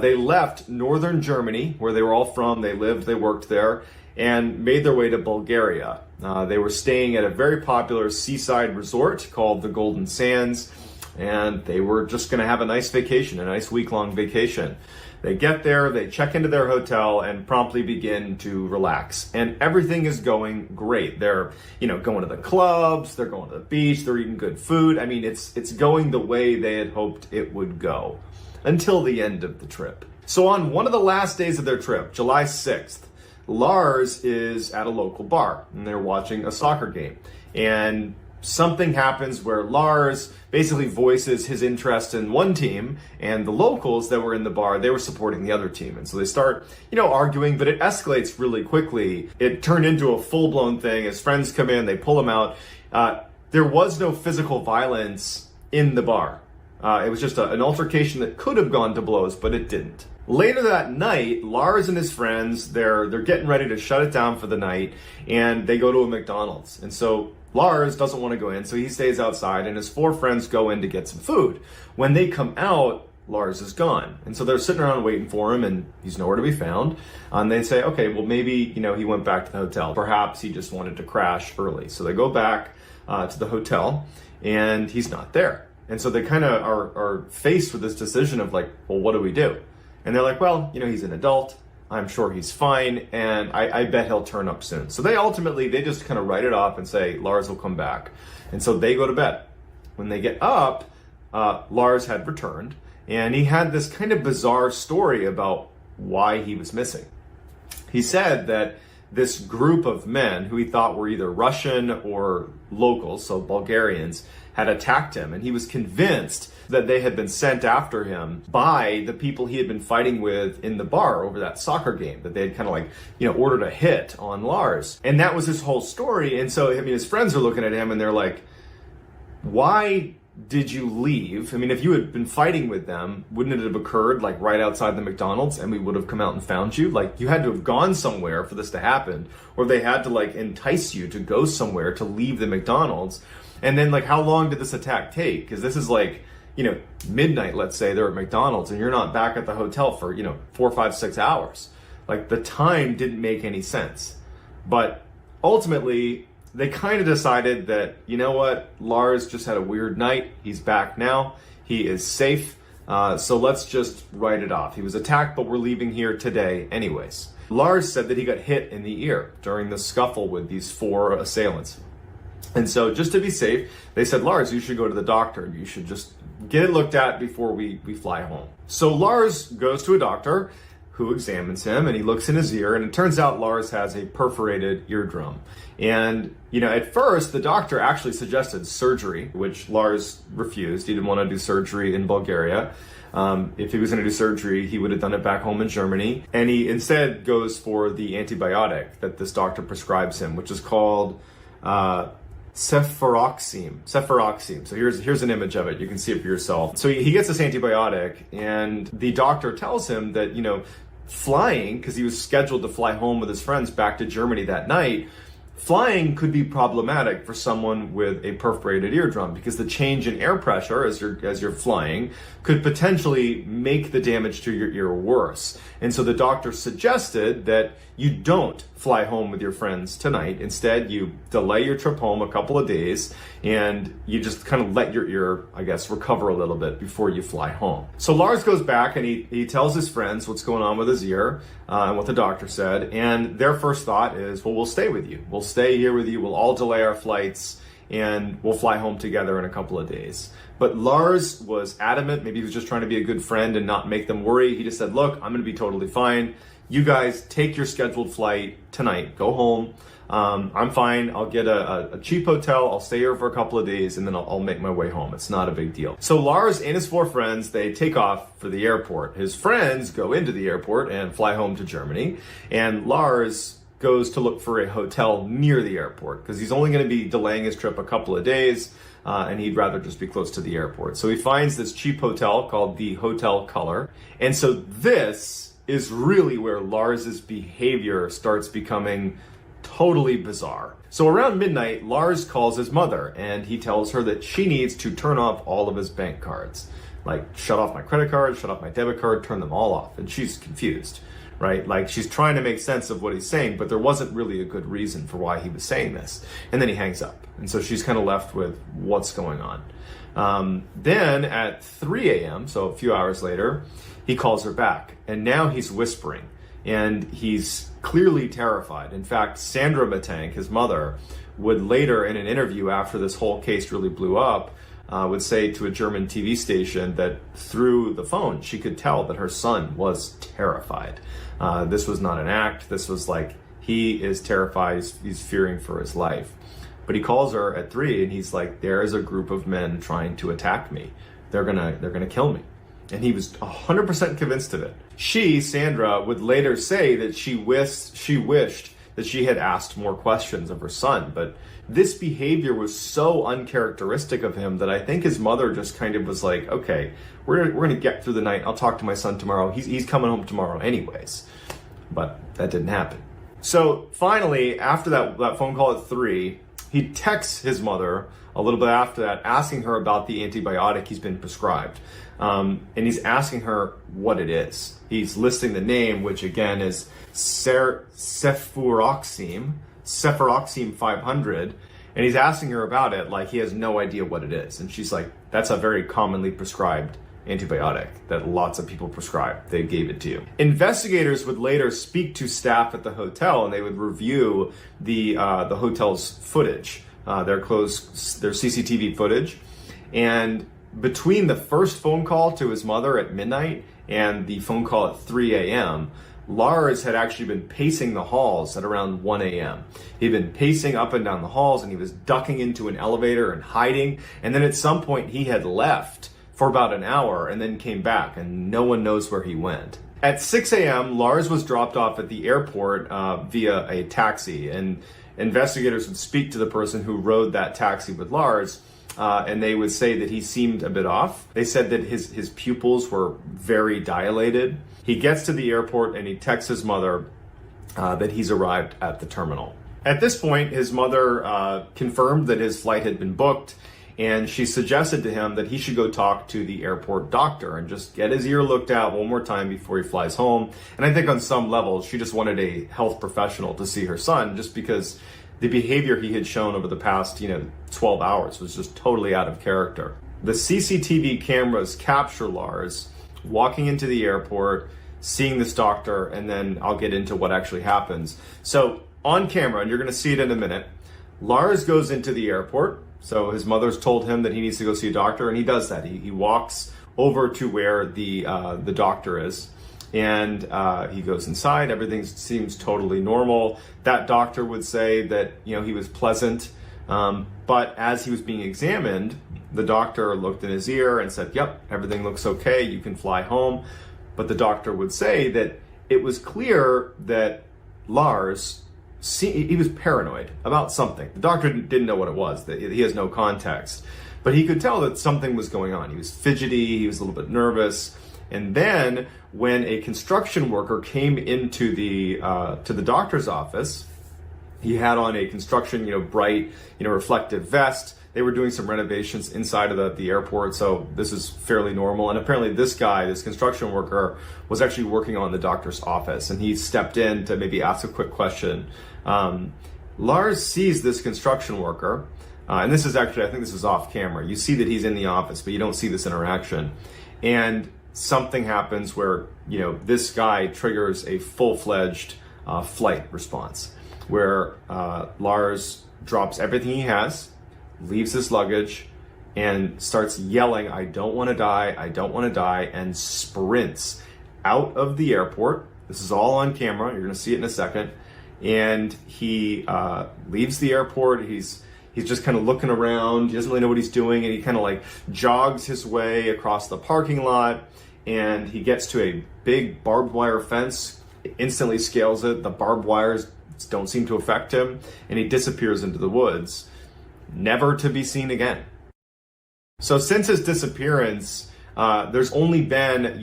they left northern Germany, where they were all from. They lived, they worked there, and made their way to Bulgaria. They were staying at a very popular seaside resort called the Golden Sands, and they were just going to have a nice vacation, a nice week-long vacation. They get there, they check into their hotel, and promptly begin to relax. And everything is going great. They're, going to the clubs, they're going to the beach, they're eating good food. I mean, it's going the way they had hoped it would go until the end of the trip. So on one of the last days of their trip, July 6th, Lars is at a local bar, and they're watching a soccer game. And something happens where Lars basically voices his interest in one team, and the locals that were in the bar, they were supporting the other team. And so they start, arguing, but it escalates really quickly. It turned into a full-blown thing. His friends come in, they pull him out. There was no physical violence in the bar. It was just an altercation that could have gone to blows, but it didn't. Later that night, Lars and his friends, they're getting ready to shut it down for the night, and they go to a McDonald's. And so Lars doesn't want to go in, so he stays outside, and his 4 friends go in to get some food. When they come out, Lars is gone. And so they're sitting around waiting for him, and he's nowhere to be found. And they say, okay, well, maybe, he went back to the hotel. Perhaps he just wanted to crash early. So they go back to the hotel, and he's not there. And so they kind of are faced with this decision of like, well, what do we do? And they're like, well, he's an adult. I'm sure he's fine, and I bet he'll turn up soon. So they just kind of write it off and say, Lars will come back. And so they go to bed. When they get up, Lars had returned, and he had this kind of bizarre story about why he was missing. He said that this group of men who he thought were either Russian or locals, so Bulgarians, had attacked him, and he was convinced that they had been sent after him by the people he had been fighting with in the bar over that soccer game, that they had kind of ordered a hit on Lars. And that was his whole story. And so, his friends are looking at him and they're like, why did you leave? If you had been fighting with them, wouldn't it have occurred like right outside the McDonald's and we would have come out and found you? Like, you had to have gone somewhere for this to happen, or they had to like entice you to go somewhere to leave the McDonald's. And then like, how long did this attack take? Because this is like, midnight, let's say they're at McDonald's and you're not back at the hotel for, 4, 5, 6 hours. Like, the time didn't make any sense. But ultimately, they kind of decided that, Lars just had a weird night. He's back now. He is safe. So let's just write it off. He was attacked, but we're leaving here today anyways. Lars said that he got hit in the ear during the scuffle with these 4 assailants. And so just to be safe, they said, Lars, you should go to the doctor. You should just get it looked at before we fly home. So Lars goes to a doctor who examines him, and he looks in his ear, and it turns out Lars has a perforated eardrum. And, at first, the doctor actually suggested surgery, which Lars refused. He didn't want to do surgery in Bulgaria. If he was going to do surgery, he would have done it back home in Germany. And he instead goes for the antibiotic that this doctor prescribes him, which is called cefuroxime. So here's an image of it. You can see it for yourself. So he gets this antibiotic, and the doctor tells him that, flying, because he was scheduled to fly home with his friends back to Germany that night, flying could be problematic for someone with a perforated eardrum, because the change in air pressure as you're flying could potentially make the damage to your ear worse. And so the doctor suggested that you don't fly home with your friends tonight. Instead, you delay your trip home a couple of days, and you just kind of let your ear, recover a little bit before you fly home. So Lars goes back and he tells his friends what's going on with his ear and what the doctor said. And their first thought is, well, we'll stay with you. We'll stay here with you. We'll all delay our flights, and we'll fly home together in a couple of days. But Lars was adamant. Maybe he was just trying to be a good friend and not make them worry. He just said, look, I'm going to be totally fine. You guys take your scheduled flight tonight. Go home. I'm fine. I'll get a cheap hotel. I'll stay here for a couple of days, and then I'll make my way home. It's not a big deal. So Lars and his 4 friends, they take off for the airport. His friends go into the airport and fly home to Germany. And Lars goes to look for a hotel near the airport because he's only going to be delaying his trip a couple of days, and he'd rather just be close to the airport. So he finds this cheap hotel called the Hotel Color. And so this is really where Lars's behavior starts becoming totally bizarre. So around midnight, Lars calls his mother and he tells her that she needs to turn off all of his bank cards. Like, shut off my credit card, shut off my debit card, turn them all off. And she's confused, right? Like, she's trying to make sense of what he's saying, but there wasn't really a good reason for why he was saying this. And then he hangs up. And so she's kind of left with what's going on. Then at 3 a.m., so a few hours later, he calls her back. And now he's whispering. And he's clearly terrified. In fact, Sandra Matank, his mother, would later in an interview after this whole case really blew up, would say to a German TV station that through the phone, she could tell that her son was terrified. This was not an act. This was like, he is terrified. He's fearing for his life. But he calls her at 3 and he's like, there is a group of men trying to attack me. They're gonna kill me. And he was 100% convinced of it. She, Sandra, would later say that she wished that she had asked more questions of her son. But this behavior was so uncharacteristic of him that I think his mother just kind of was like, okay, we're gonna get through the night. I'll talk to my son tomorrow. He's coming home tomorrow anyways. But that didn't happen. So finally, after that phone call at 3, he texts his mother a little bit after that, asking her about the antibiotic he's been prescribed. And he's asking her what it is. He's listing the name, which again is cefuroxime 500. And he's asking her about it like he has no idea what it is. And she's like, that's a very commonly prescribed antibiotic that lots of people prescribe. They gave it to you. Investigators would later speak to staff at the hotel and they would review the hotel's footage, their CCTV footage. And between the first phone call to his mother at midnight and the phone call at 3 a.m., Lars had actually been pacing the halls at around 1 a.m. He'd been pacing up and down the halls and he was ducking into an elevator and hiding. And then at some point he had left for about an hour and then came back and no one knows where he went. At 6 a.m., Lars was dropped off at the airport via a taxi, and investigators would speak to the person who rode that taxi with Lars, and they would say that he seemed a bit off. They said that his pupils were very dilated. He gets to the airport and he texts his mother that he's arrived at the terminal. At this point, his mother confirmed that his flight had been booked, and she suggested to him that he should go talk to the airport doctor and just get his ear looked at one more time before he flies home. And I think on some level, she just wanted a health professional to see her son, just because the behavior he had shown over the past, 12 hours was just totally out of character. The CCTV cameras capture Lars walking into the airport, seeing this doctor, and then I'll get into what actually happens. So on camera, and you're going to see it in a minute, Lars goes into the airport. So his mother's told him that he needs to go see a doctor, and he does that. He walks over to where the doctor is, and he goes inside. Everything seems totally normal. That doctor would say that he was pleasant, but as he was being examined, the doctor looked in his ear and said, "Yep, everything looks okay. You can fly home." But the doctor would say that it was clear that Lars, he was paranoid about something. The doctor didn't know what it was. He has no context. But he could tell that something was going on. He was fidgety, he was a little bit nervous. And then when a construction worker came into to the doctor's office, he had on a construction, bright, reflective vest. They were doing some renovations inside of the airport, so this is fairly normal. And apparently this construction worker, was actually working on the doctor's office, and he stepped in to maybe ask a quick question. Lars sees this construction worker, and this is actually, I think this is off camera. You see that he's in the office, but you don't see this interaction. And something happens where, this guy triggers a full-fledged flight response, where Lars drops everything he has, leaves his luggage, and starts yelling, "I don't want to die, I don't want to die," and sprints out of the airport. This is all on camera. You're going to see it in a second. And he leaves the airport. He's just kind of looking around. He doesn't really know what he's doing. And he kind of like jogs his way across the parking lot. And he gets to a big barbed wire fence, instantly scales it. The barbed wires don't seem to affect him. And he disappears into the woods, never to be seen again. So since his disappearance, there's only been,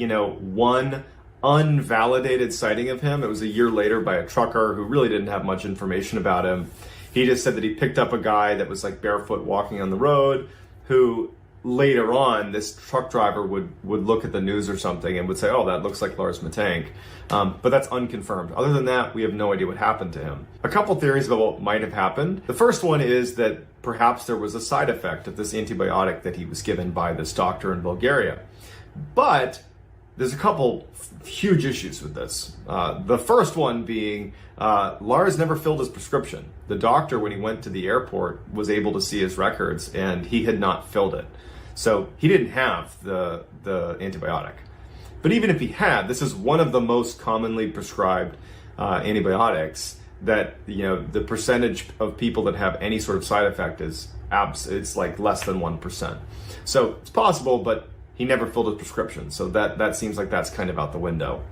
one unvalidated sighting of him. It was a year later by a trucker who really didn't have much information about him. He just said that he picked up a guy that was like barefoot walking on the road, who later on this truck driver would look at the news or something and would say, oh, that looks like Lars Mittank. But that's unconfirmed. Other than that, we have no idea what happened to him. A couple theories about what might have happened. The first one is that perhaps there was a side effect of this antibiotic that he was given by this doctor in Bulgaria. But there's a couple huge issues with this. The first one being Lars never filled his prescription. The doctor, when he went to the airport, was able to see his records and he had not filled it. So he didn't have the antibiotic. But even if he had, this is one of the most commonly prescribed antibiotics that, you know, the percentage of people that have any sort of side effect is it's like less than 1%. So it's possible, but he never filled his prescription. So that seems like that's kind of out the window.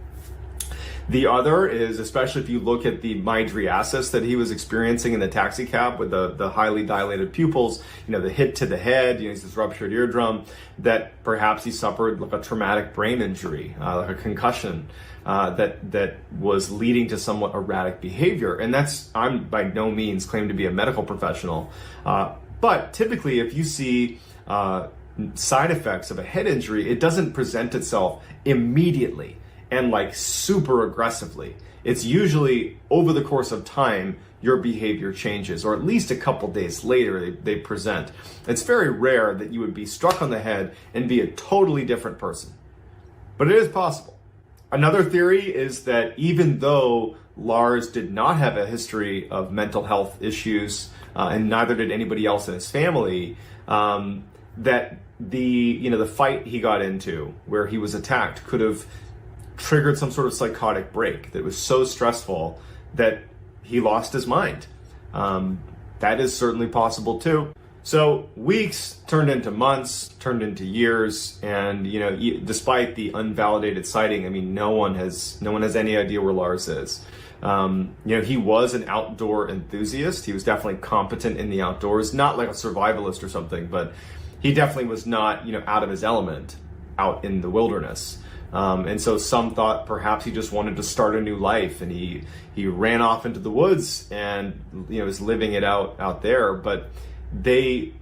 The other is, especially if you look at the mydriasis that he was experiencing in the taxi cab with the highly dilated pupils, you know, the hit to the head, you know, this ruptured eardrum, that perhaps he suffered like a traumatic brain injury, like a concussion, that was leading to somewhat erratic behavior. And I'm by no means claim to be a medical professional, but typically if you see side effects of a head injury, it doesn't present itself immediately and like super aggressively. It's usually over the course of time, your behavior changes, or at least a couple days later they present. It's very rare that you would be struck on the head and be a totally different person, but it is possible. Another theory is that even though Lars did not have a history of mental health issues, and neither did anybody else in his family, that the fight he got into where he was attacked could have triggered some sort of psychotic break that was so stressful that he lost his mind. That is certainly possible too. So weeks turned into months, turned into years, and you know, despite the unvalidated sighting, I mean, no one has any idea where Lars is. You know, he was an outdoor enthusiast. He was definitely competent in the outdoors, not like a survivalist or something, but he definitely was not, you know, out of his element out in the wilderness. And so some thought perhaps he just wanted to start a new life, and he ran off into the woods and, you know, was living it out there. But the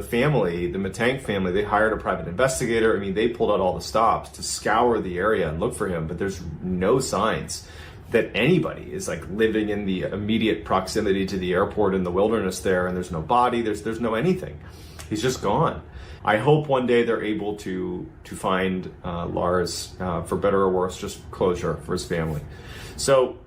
family, the Mittank family, they hired a private investigator. I mean, they pulled out all the stops to scour the area and look for him, but there's no signs that anybody is like living in the immediate proximity to the airport in the wilderness there, and there's no body, there's no anything. He's just gone. I hope one day they're able to find Lars, for better or worse, just closure for his family. So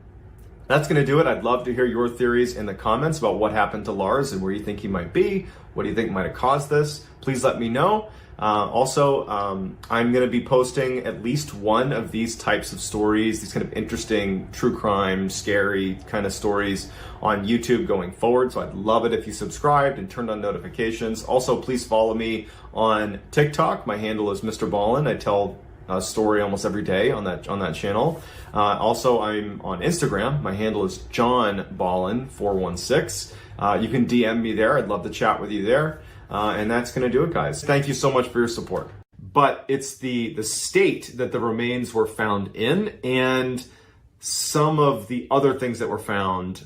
that's going to do it. I'd love to hear your theories in the comments about what happened to Lars and where you think he might be. What do you think might have caused this? Please let me know. Also, I'm going to be posting at least one of these types of stories, these kind of interesting true crime, scary kind of stories on YouTube going forward. So I'd love it if you subscribed and turned on notifications. Also, please follow me on TikTok. My handle is MrBallen. I tell a story almost every day on that channel. Also, I'm on Instagram. My handle is JohnBallen416. You can DM me there. I'd love to chat with you there. And that's going to do it, guys. Thank you so much for your support. But it's the state that the remains were found in, and some of the other things that were found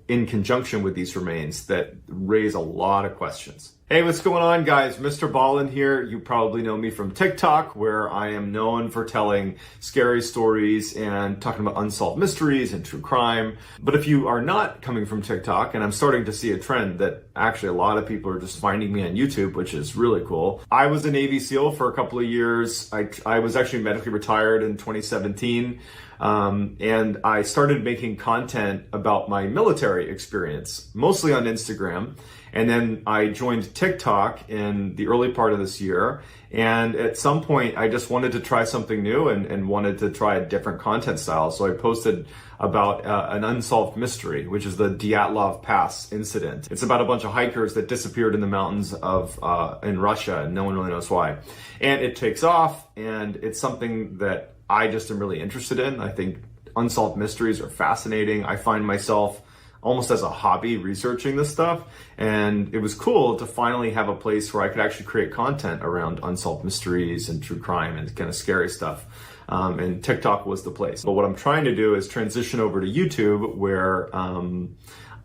in conjunction with these remains that raise a lot of questions. Hey, what's going on, guys? MrBallen here. You probably know me from TikTok, where I am known for telling scary stories and talking about unsolved mysteries and true crime. But if you are not coming from TikTok, and I'm starting to see a trend that actually a lot of people are just finding me on YouTube, which is really cool. I was a Navy SEAL for a couple of years. I was actually medically retired in 2017. And I started making content about my military experience, mostly on Instagram. And then I joined TikTok in the early part of this year. And at some point, I just wanted to try something new and wanted to try a different content style. So I posted about an unsolved mystery, which is the Dyatlov Pass incident. It's about a bunch of hikers that disappeared in the mountains in Russia, and no one really knows why. And it takes off, and it's something that I just am really interested in. I think unsolved mysteries are fascinating. I find myself almost as a hobby researching this stuff. And it was cool to finally have a place where I could actually create content around unsolved mysteries and true crime and kind of scary stuff. And TikTok was the place. But what I'm trying to do is transition over to YouTube, where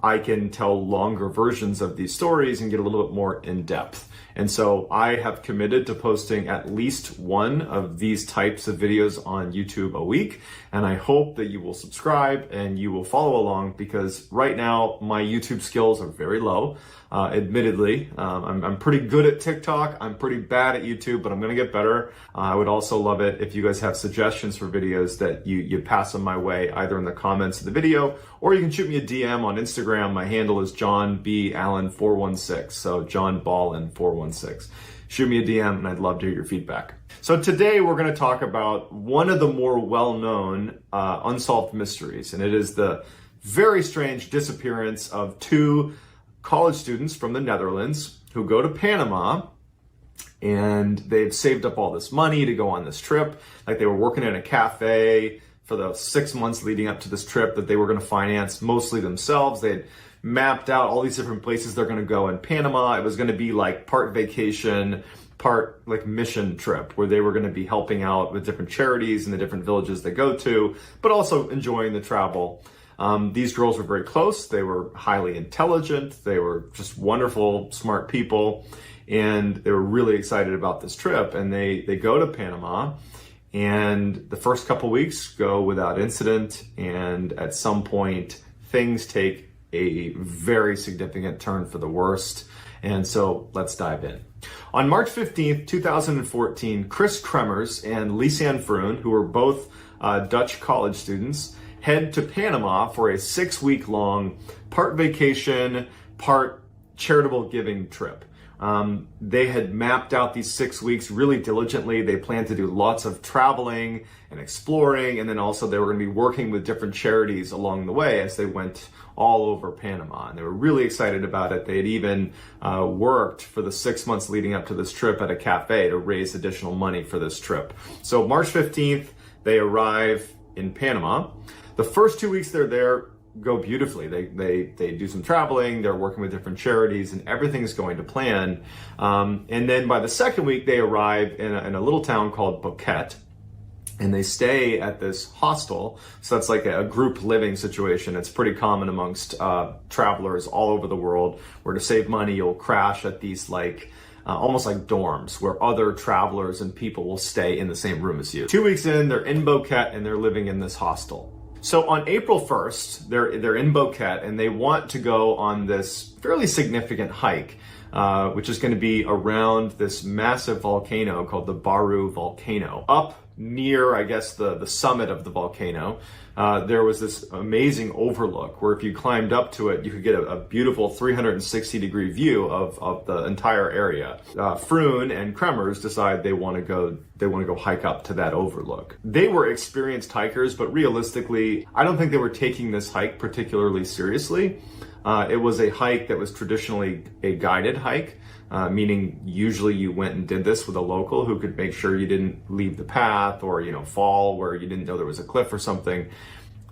I can tell longer versions of these stories and get a little bit more in depth. And so I have committed to posting at least one of these types of videos on YouTube a week. And I hope that you will subscribe and you will follow along, because right now my YouTube skills are very low. Admittedly, I'm pretty good at TikTok. I'm pretty bad at YouTube, but I'm going to get better. I would also love it if you guys have suggestions for videos that you pass them my way, either in the comments of the video, or you can shoot me a DM on Instagram. My handle is JohnBAllen416. So JohnBallen416. Shoot me a DM and I'd love to hear your feedback. So today we're going to talk about one of the more well-known unsolved mysteries, and it is the very strange disappearance of two college students from the Netherlands who go to Panama, and they've saved up all this money to go on this trip. Like, they were working in a cafe for the 6 months leading up to this trip that they were going to finance mostly themselves. They had mapped out all these different places they're going to go in Panama. It was going to be like part vacation, part like mission trip, where they were going to be helping out with different charities in the different villages they go to, but also enjoying the travel. These girls were very close. They were highly intelligent. They were just wonderful, smart people. And they were really excited about this trip. And they go to Panama, and the first couple weeks go without incident. And at some point, things take a very significant turn for the worst. And so let's dive in. On March 15th, 2014, Chris Kremers and Lisanne Vroon, who were both Dutch college students, head to Panama for a 6-week-long part vacation, part charitable giving trip. They had mapped out these 6 weeks really diligently. They planned to do lots of traveling and exploring, and then also they were going to be working with different charities along the way as they went all over Panama. And they were really excited about it. They had even worked for the 6 months leading up to this trip at a cafe to raise additional money for this trip. So March 15th, they arrive in Panama. The first 2 weeks they're there go beautifully. They do some traveling, they're working with different charities, and everything's going to plan. And then by the second week, they arrive in a little town called Boquete, and they stay at this hostel. So that's like a group living situation. It's pretty common amongst travelers all over the world, where to save money, you'll crash at these almost like dorms, where other travelers and people will stay in the same room as you. 2 weeks in, they're in Boquete and they're living in this hostel. So on April 1st, they're in Boquete, and they want to go on this fairly significant hike, which is going to be around this massive volcano called the Baru volcano. Up near, I guess, the summit of the volcano, there was this amazing overlook where if you climbed up to it, you could get a beautiful 360-degree view of the entire area. Vroon and Kremers decide they want to go hike up to that overlook. They were experienced hikers, but realistically, I don't think they were taking this hike particularly seriously. It was a hike that was traditionally a guided hike, meaning usually you went and did this with a local who could make sure you didn't leave the path or, fall where you didn't know there was a cliff or something.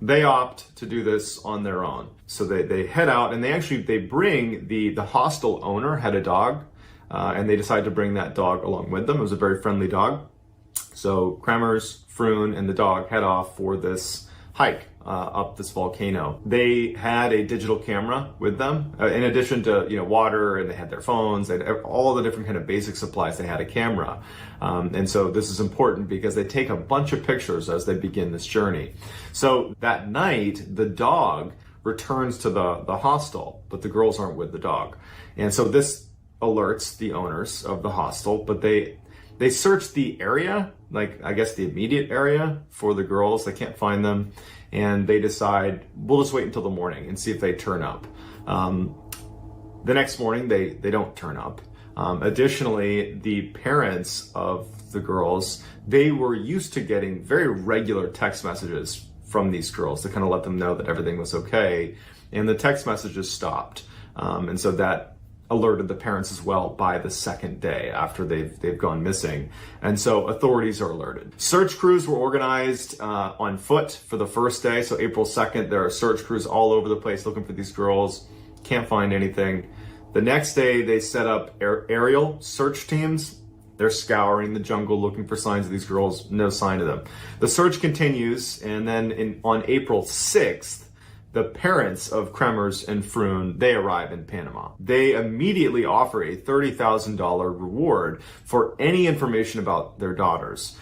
They opt to do this on their own. So they head out, and they bring the hostel owner had a dog, and they decide to bring that dog along with them. It was a very friendly dog. So Kremers, Vroon, and the dog head off for this hike up this volcano. They had a digital camera with them, in addition to water, and they had their phones. They had all the different kind of basic supplies. They had a camera, and so this is important because they take a bunch of pictures as they begin this journey. So that night, the dog returns to the hostel, but the girls aren't with the dog, and so this alerts the owners of the hostel. But they search the area, I guess the immediate area, for the girls. They can't find them, and they decide, we'll just wait until the morning and see if they turn up. The next morning, they don't turn up. Additionally, the parents of the girls, they were used to getting very regular text messages from these girls to kind of let them know that everything was okay, and the text messages stopped. And so that alerted the parents as well by the second day after they've gone missing. And so authorities are alerted. Search crews were organized on foot for the first day. So April 2nd, there are search crews all over the place looking for these girls. Can't find anything. The next day, they set up aerial search teams. They're scouring the jungle looking for signs of these girls. No sign of them. The search continues. And then on April 6th, the parents of Kremers and Froon, they arrive in Panama. They immediately offer a $30,000 reward for any information about their daughters,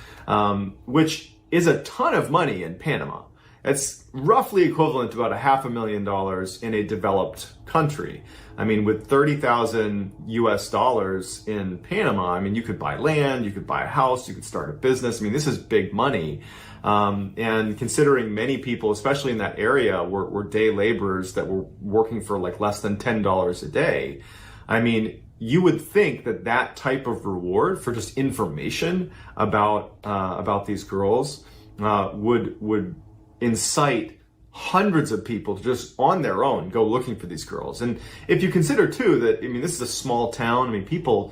which is a ton of money in Panama. It's roughly equivalent to about $500,000 in a developed country. I mean, with 30,000 US dollars in Panama, I mean, you could buy land, you could buy a house, you could start a business. I mean, this is big money. And considering many people, especially in that area, were day laborers that were working for like less than $10 a day. I mean, you would think that that type of reward for just information about these girls would incite hundreds of people to just on their own go looking for these girls. And if you consider too that, I mean, this is a small town. I mean,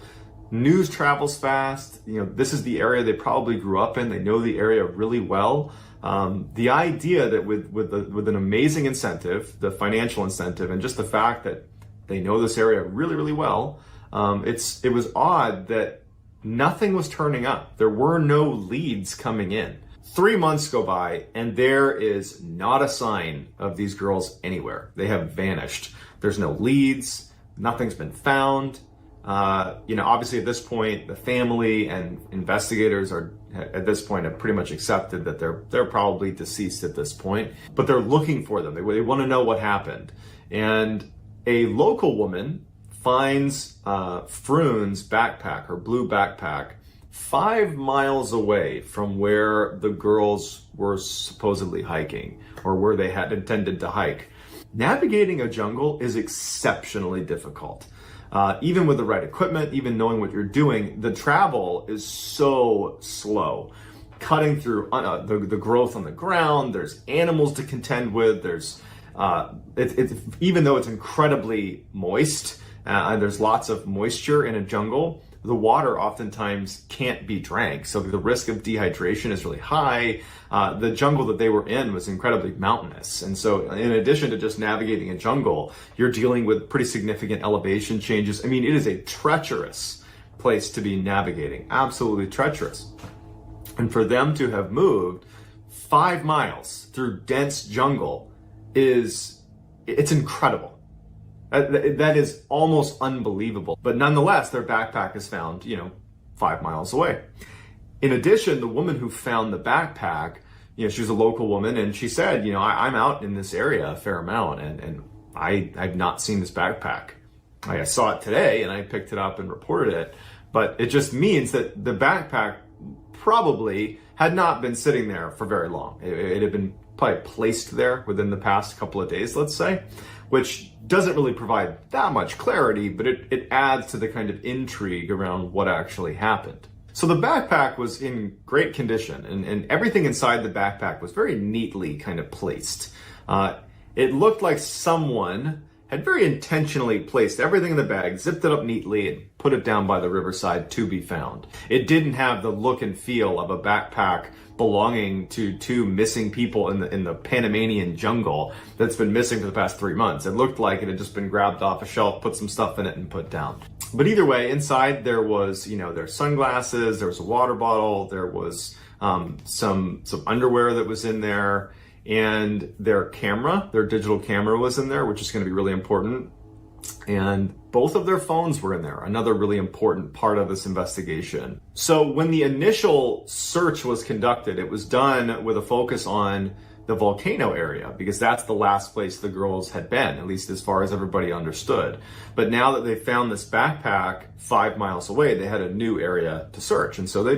news travels fast. You know, this is the area they probably grew up in. They know the area really well. The idea that with an amazing incentive, the financial incentive, and just the fact that they know this area really, really well, it was odd that nothing was turning up. There were no leads coming in. 3 months go by and there is not a sign of these girls anywhere. They have vanished. There's no leads. Nothing's been found. Obviously at this point, the family and investigators have pretty much accepted that they're probably deceased at this point, but they're looking for them. They want to know what happened. And a local woman finds Froon's backpack, her blue backpack, 5 miles away from where the girls were supposedly hiking, or where they had intended to hike. Navigating a jungle is exceptionally difficult. Even with the right equipment, even knowing what you're doing, the travel is so slow. Cutting through the growth on the ground, there's animals to contend with, even though it's incredibly moist, and there's lots of moisture in a jungle, the water oftentimes can't be drank. So the risk of dehydration is really high. The jungle that they were in was incredibly mountainous. And so in addition to just navigating a jungle, you're dealing with pretty significant elevation changes. I mean, it is a treacherous place to be navigating, absolutely treacherous. And for them to have moved 5 miles through dense jungle it's incredible. That is almost unbelievable. But nonetheless, their backpack is found, 5 miles away. In addition, the woman who found the backpack, she was a local woman, and she said, I'm out in this area a fair amount, and I've not seen this backpack. I saw it today, and I picked it up and reported it. But it just means that the backpack probably had not been sitting there for very long. It had been probably placed there within the past couple of days, let's say, which doesn't really provide that much clarity, but it adds to the kind of intrigue around what actually happened. So the backpack was in great condition, and everything inside the backpack was very neatly kind of placed. It looked like someone had very intentionally placed everything in the bag, zipped it up neatly, and put it down by the riverside to be found. It didn't have the look and feel of a backpack belonging to two missing people in the Panamanian jungle that's been missing for the past 3 months. It looked like it had just been grabbed off a shelf, put some stuff in it, and put down. But either way, inside there was, their sunglasses, there was a water bottle, there was some underwear that was in there, and their digital camera was in there, which is going to be really important. And both of their phones were in there, another really important part of this investigation. So when the initial search was conducted, it was done with a focus on the volcano area, because that's the last place the girls had been, at least as far as everybody understood. But now that they found this backpack 5 miles away, they had a new area to search. And so they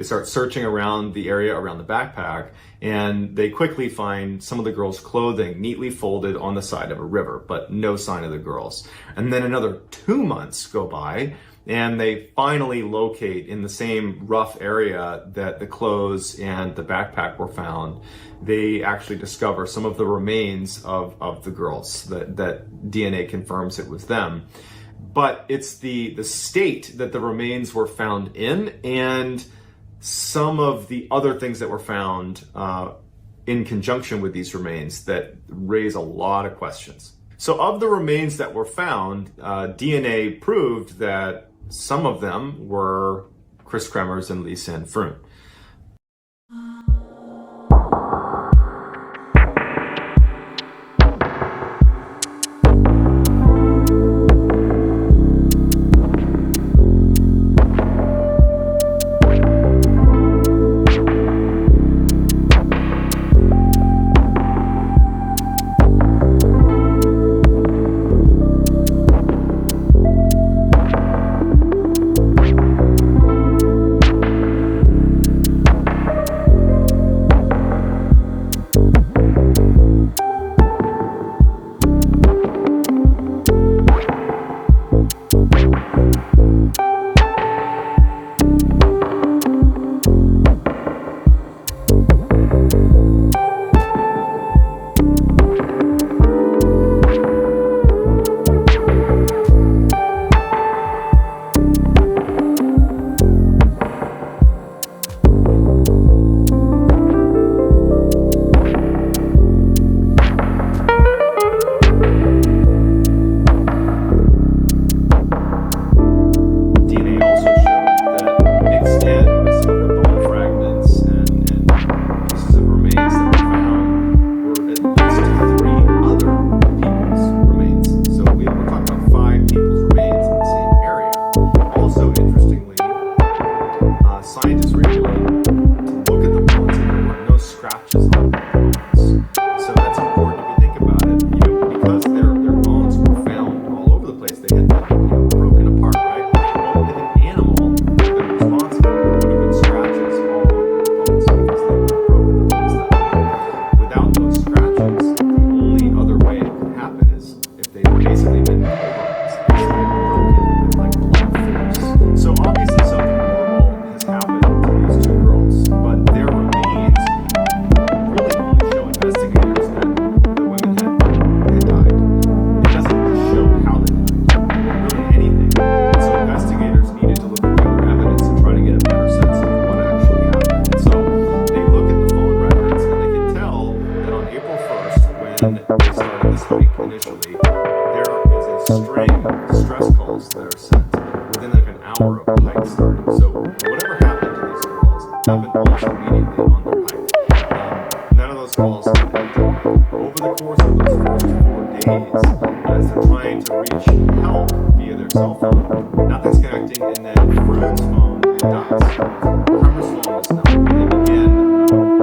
start searching around the area around the backpack, and they quickly find some of the girls' clothing neatly folded on the side of a river, but no sign of the girls. And then another 2 months go by, and they finally locate in the same rough area that the clothes and the backpack were found. They actually discover some of the remains of the girls, that DNA confirms it was them. but it's the state that the remains were found in and some of the other things that were found in conjunction with these remains that raise a lot of questions. So of the remains that were found, DNA proved that some of them were Chris Kremers and Lisa Ann Froon. Scientists were able to look at the bones and there were no scratches on the bones. So that's important if you think about it. Because their bones were found all over the place, they had been broken apart, right? Well, if an animal had been responsible, there would have been scratches all over the bones because they would have broken the bones that way. Without those scratches, the only other way it could happen is if they had basically been pulverized, basically broken with like blood force. So obviously something happened to these two girls, but their remains really only show investigators that the women had died. It doesn't show how they died, or really anything. And so investigators needed to look at the other evidence and try to get a better sense of what actually happened. And so they look at the phone records and they can tell that on April 1st, when they started this hike initially, there is a string of distress calls that are sent within like an hour of the hike starting. So whatever happened to these girls happened almost immediately on their hike. None of those calls connected. Over the course of those first 4 days, as they're trying to reach help via their cell phone, nothing's connecting, and then Froon's phone dies. Kremers' phone is not. They begin,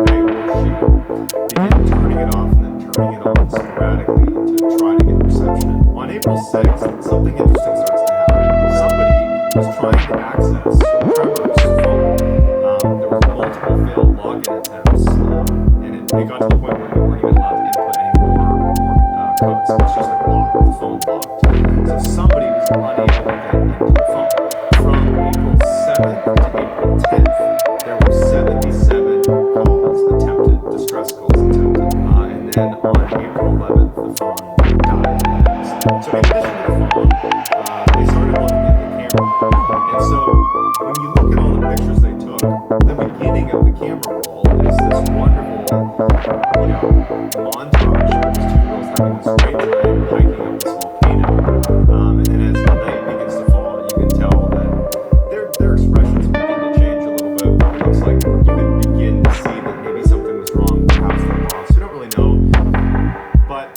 they or she, begin turning it off and then turning it on sporadically to try to get reception. On April 6th, something interesting starts to happen. Somebody was trying to access Kremers' phone. There was multiple failed login attempts, and it got to the point where they weren't even allowed to input any more codes. It's just like locked, the phone locked. So somebody was unable to get into the phone. From April 7th to April 10th, there were 77 calls attempted, distress calls attempted, and then on April 11th, the phone died. So in addition to the phone, they started looking at the camera. And so when you look at all the pictures they took, the beginning of the camera roll is this wonderful, montage of these two girls having this great time hiking up this volcano. And then as the night begins to fall, you can tell that their expressions begin to change a little bit. It looks like you can begin to see that maybe something was wrong, perhaps they lost. You don't really know. But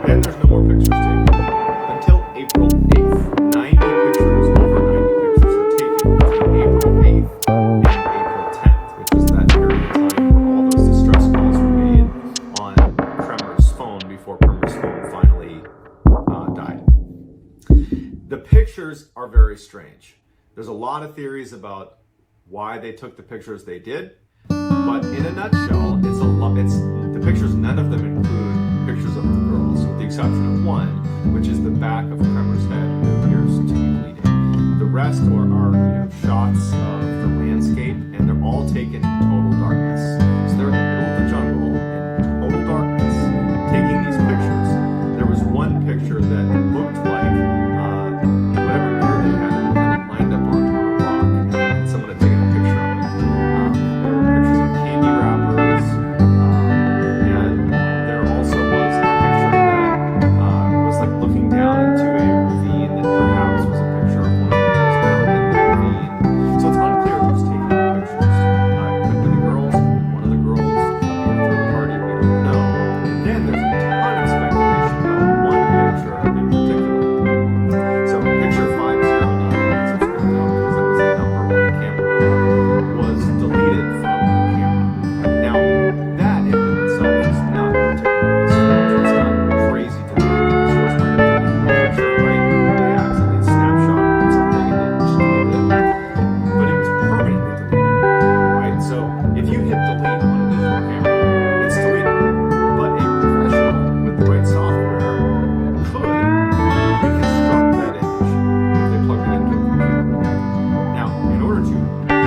then there's no more pictures taken. Until April 8th, 90 pictures, over 90 pictures are taken between April 8th and April 10th, which is that period of time where all those distress calls were made on Kremers' phone before Kremers' phone finally died. The pictures are very strange. There's a lot of theories about why they took the pictures they did, but in a nutshell, it's the pictures, none of them include pictures of the girls, with the exception of one, which is the back of Kremers' head that appears to be bleeding. The rest are shots of the landscape, and they're all taken in total darkness. So they're in the middle of the jungle in total darkness, taking these pictures. There was one picture that looked like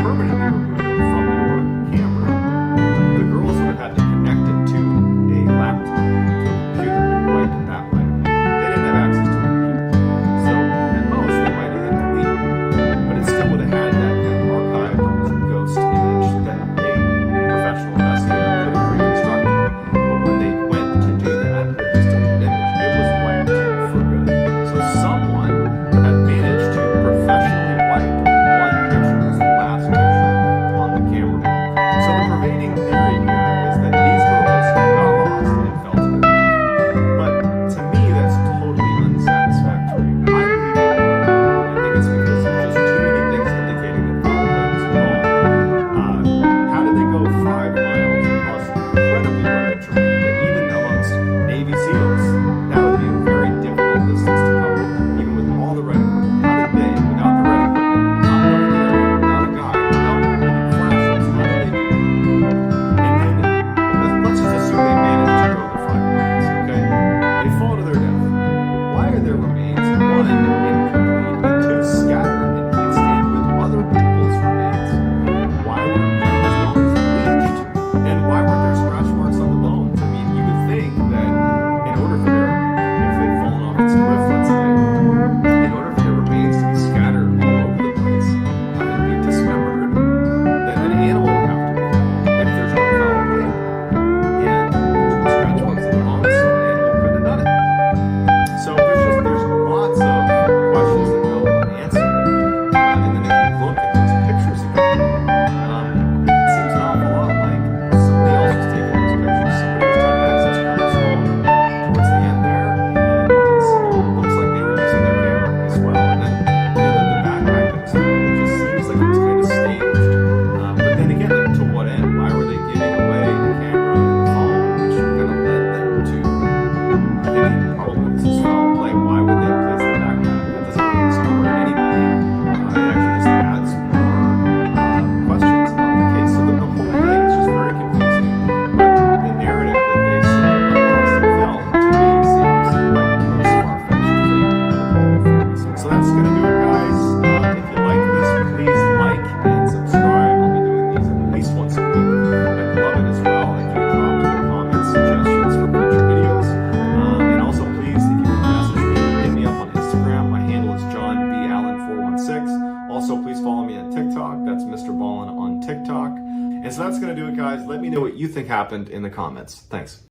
permanently remove it from your camera, the girls would have had to connect it to a laptop, to a computer, and wipe it that way. They didn't have access to a computer. So at most, they might have hit delete, but it still would have had that archived almost ghost image that a professional investigator could have reconstructed. But when they went to do that with this deleted image, it was wiped for good. So someone had managed to professionally wipe one picture as the last picture on the camera. So the pervading theory here is that these girls got lost and fell to their death. But to me, that's totally unsatisfactory. I believe it would. I think it's because there's just too many things indicating that foul play was involved. How did they go 5 miles across incredibly rugged terrain that even amongst Navy SEALs, that would be a very difficult distance to cover, even with all the red equipment? How did they, without the red equipment, not knowing the area, without a guide, without even flashlights, how did they do that? And then, let's just assume they managed to go the 5 miles, okay? They fall to their death. Why are their remains, 1, incomplete, and 2, scattered in nightstand with other people's remains? Why weren't their bones bleached? And why weren't there scratch marks on the bones? I mean, you would think that in order for their, if they'd fallen off this cliff, let's say, in order for their remains to be scattered all over the place and be dismembered, that an animal would have to be killed if there's no foul play. And there's no scratch marks on the bones, so an animal couldn't have done it. So there's lots of questions that go unanswered. And then if you look at those pictures again, it seems an awful lot like somebody else was taking those pictures. Somebody was trying to access Carter's phone towards the end there, and it looks like they were using their camera as well. And then the backpack that was found, it just seems like it was kind of staged. But then again, like, to what end? Why were they giving away the camera and the phone, which kind of led them to thinking probably this is foul play? Why would they place the backpack? That doesn't really support anybody. It actually just adds more questions about the case. So the whole thing is just very confusing. But the narrative that they say got lost and fell, to me, seems like the most far-fetched thing. So that's going to do it, guys. If you like this, please like and subscribe. I'll be doing these at least once a week. I'd love it as well if you drop in the comments suggestions for future videos. And also, please, if you want to message me, hit me up on Instagram. My handle is JohnBAllen416. Also, please follow me on TikTok. That's MrBallen on TikTok. And so that's going to do it, guys. Let me know what you think happened in the comments. Thanks.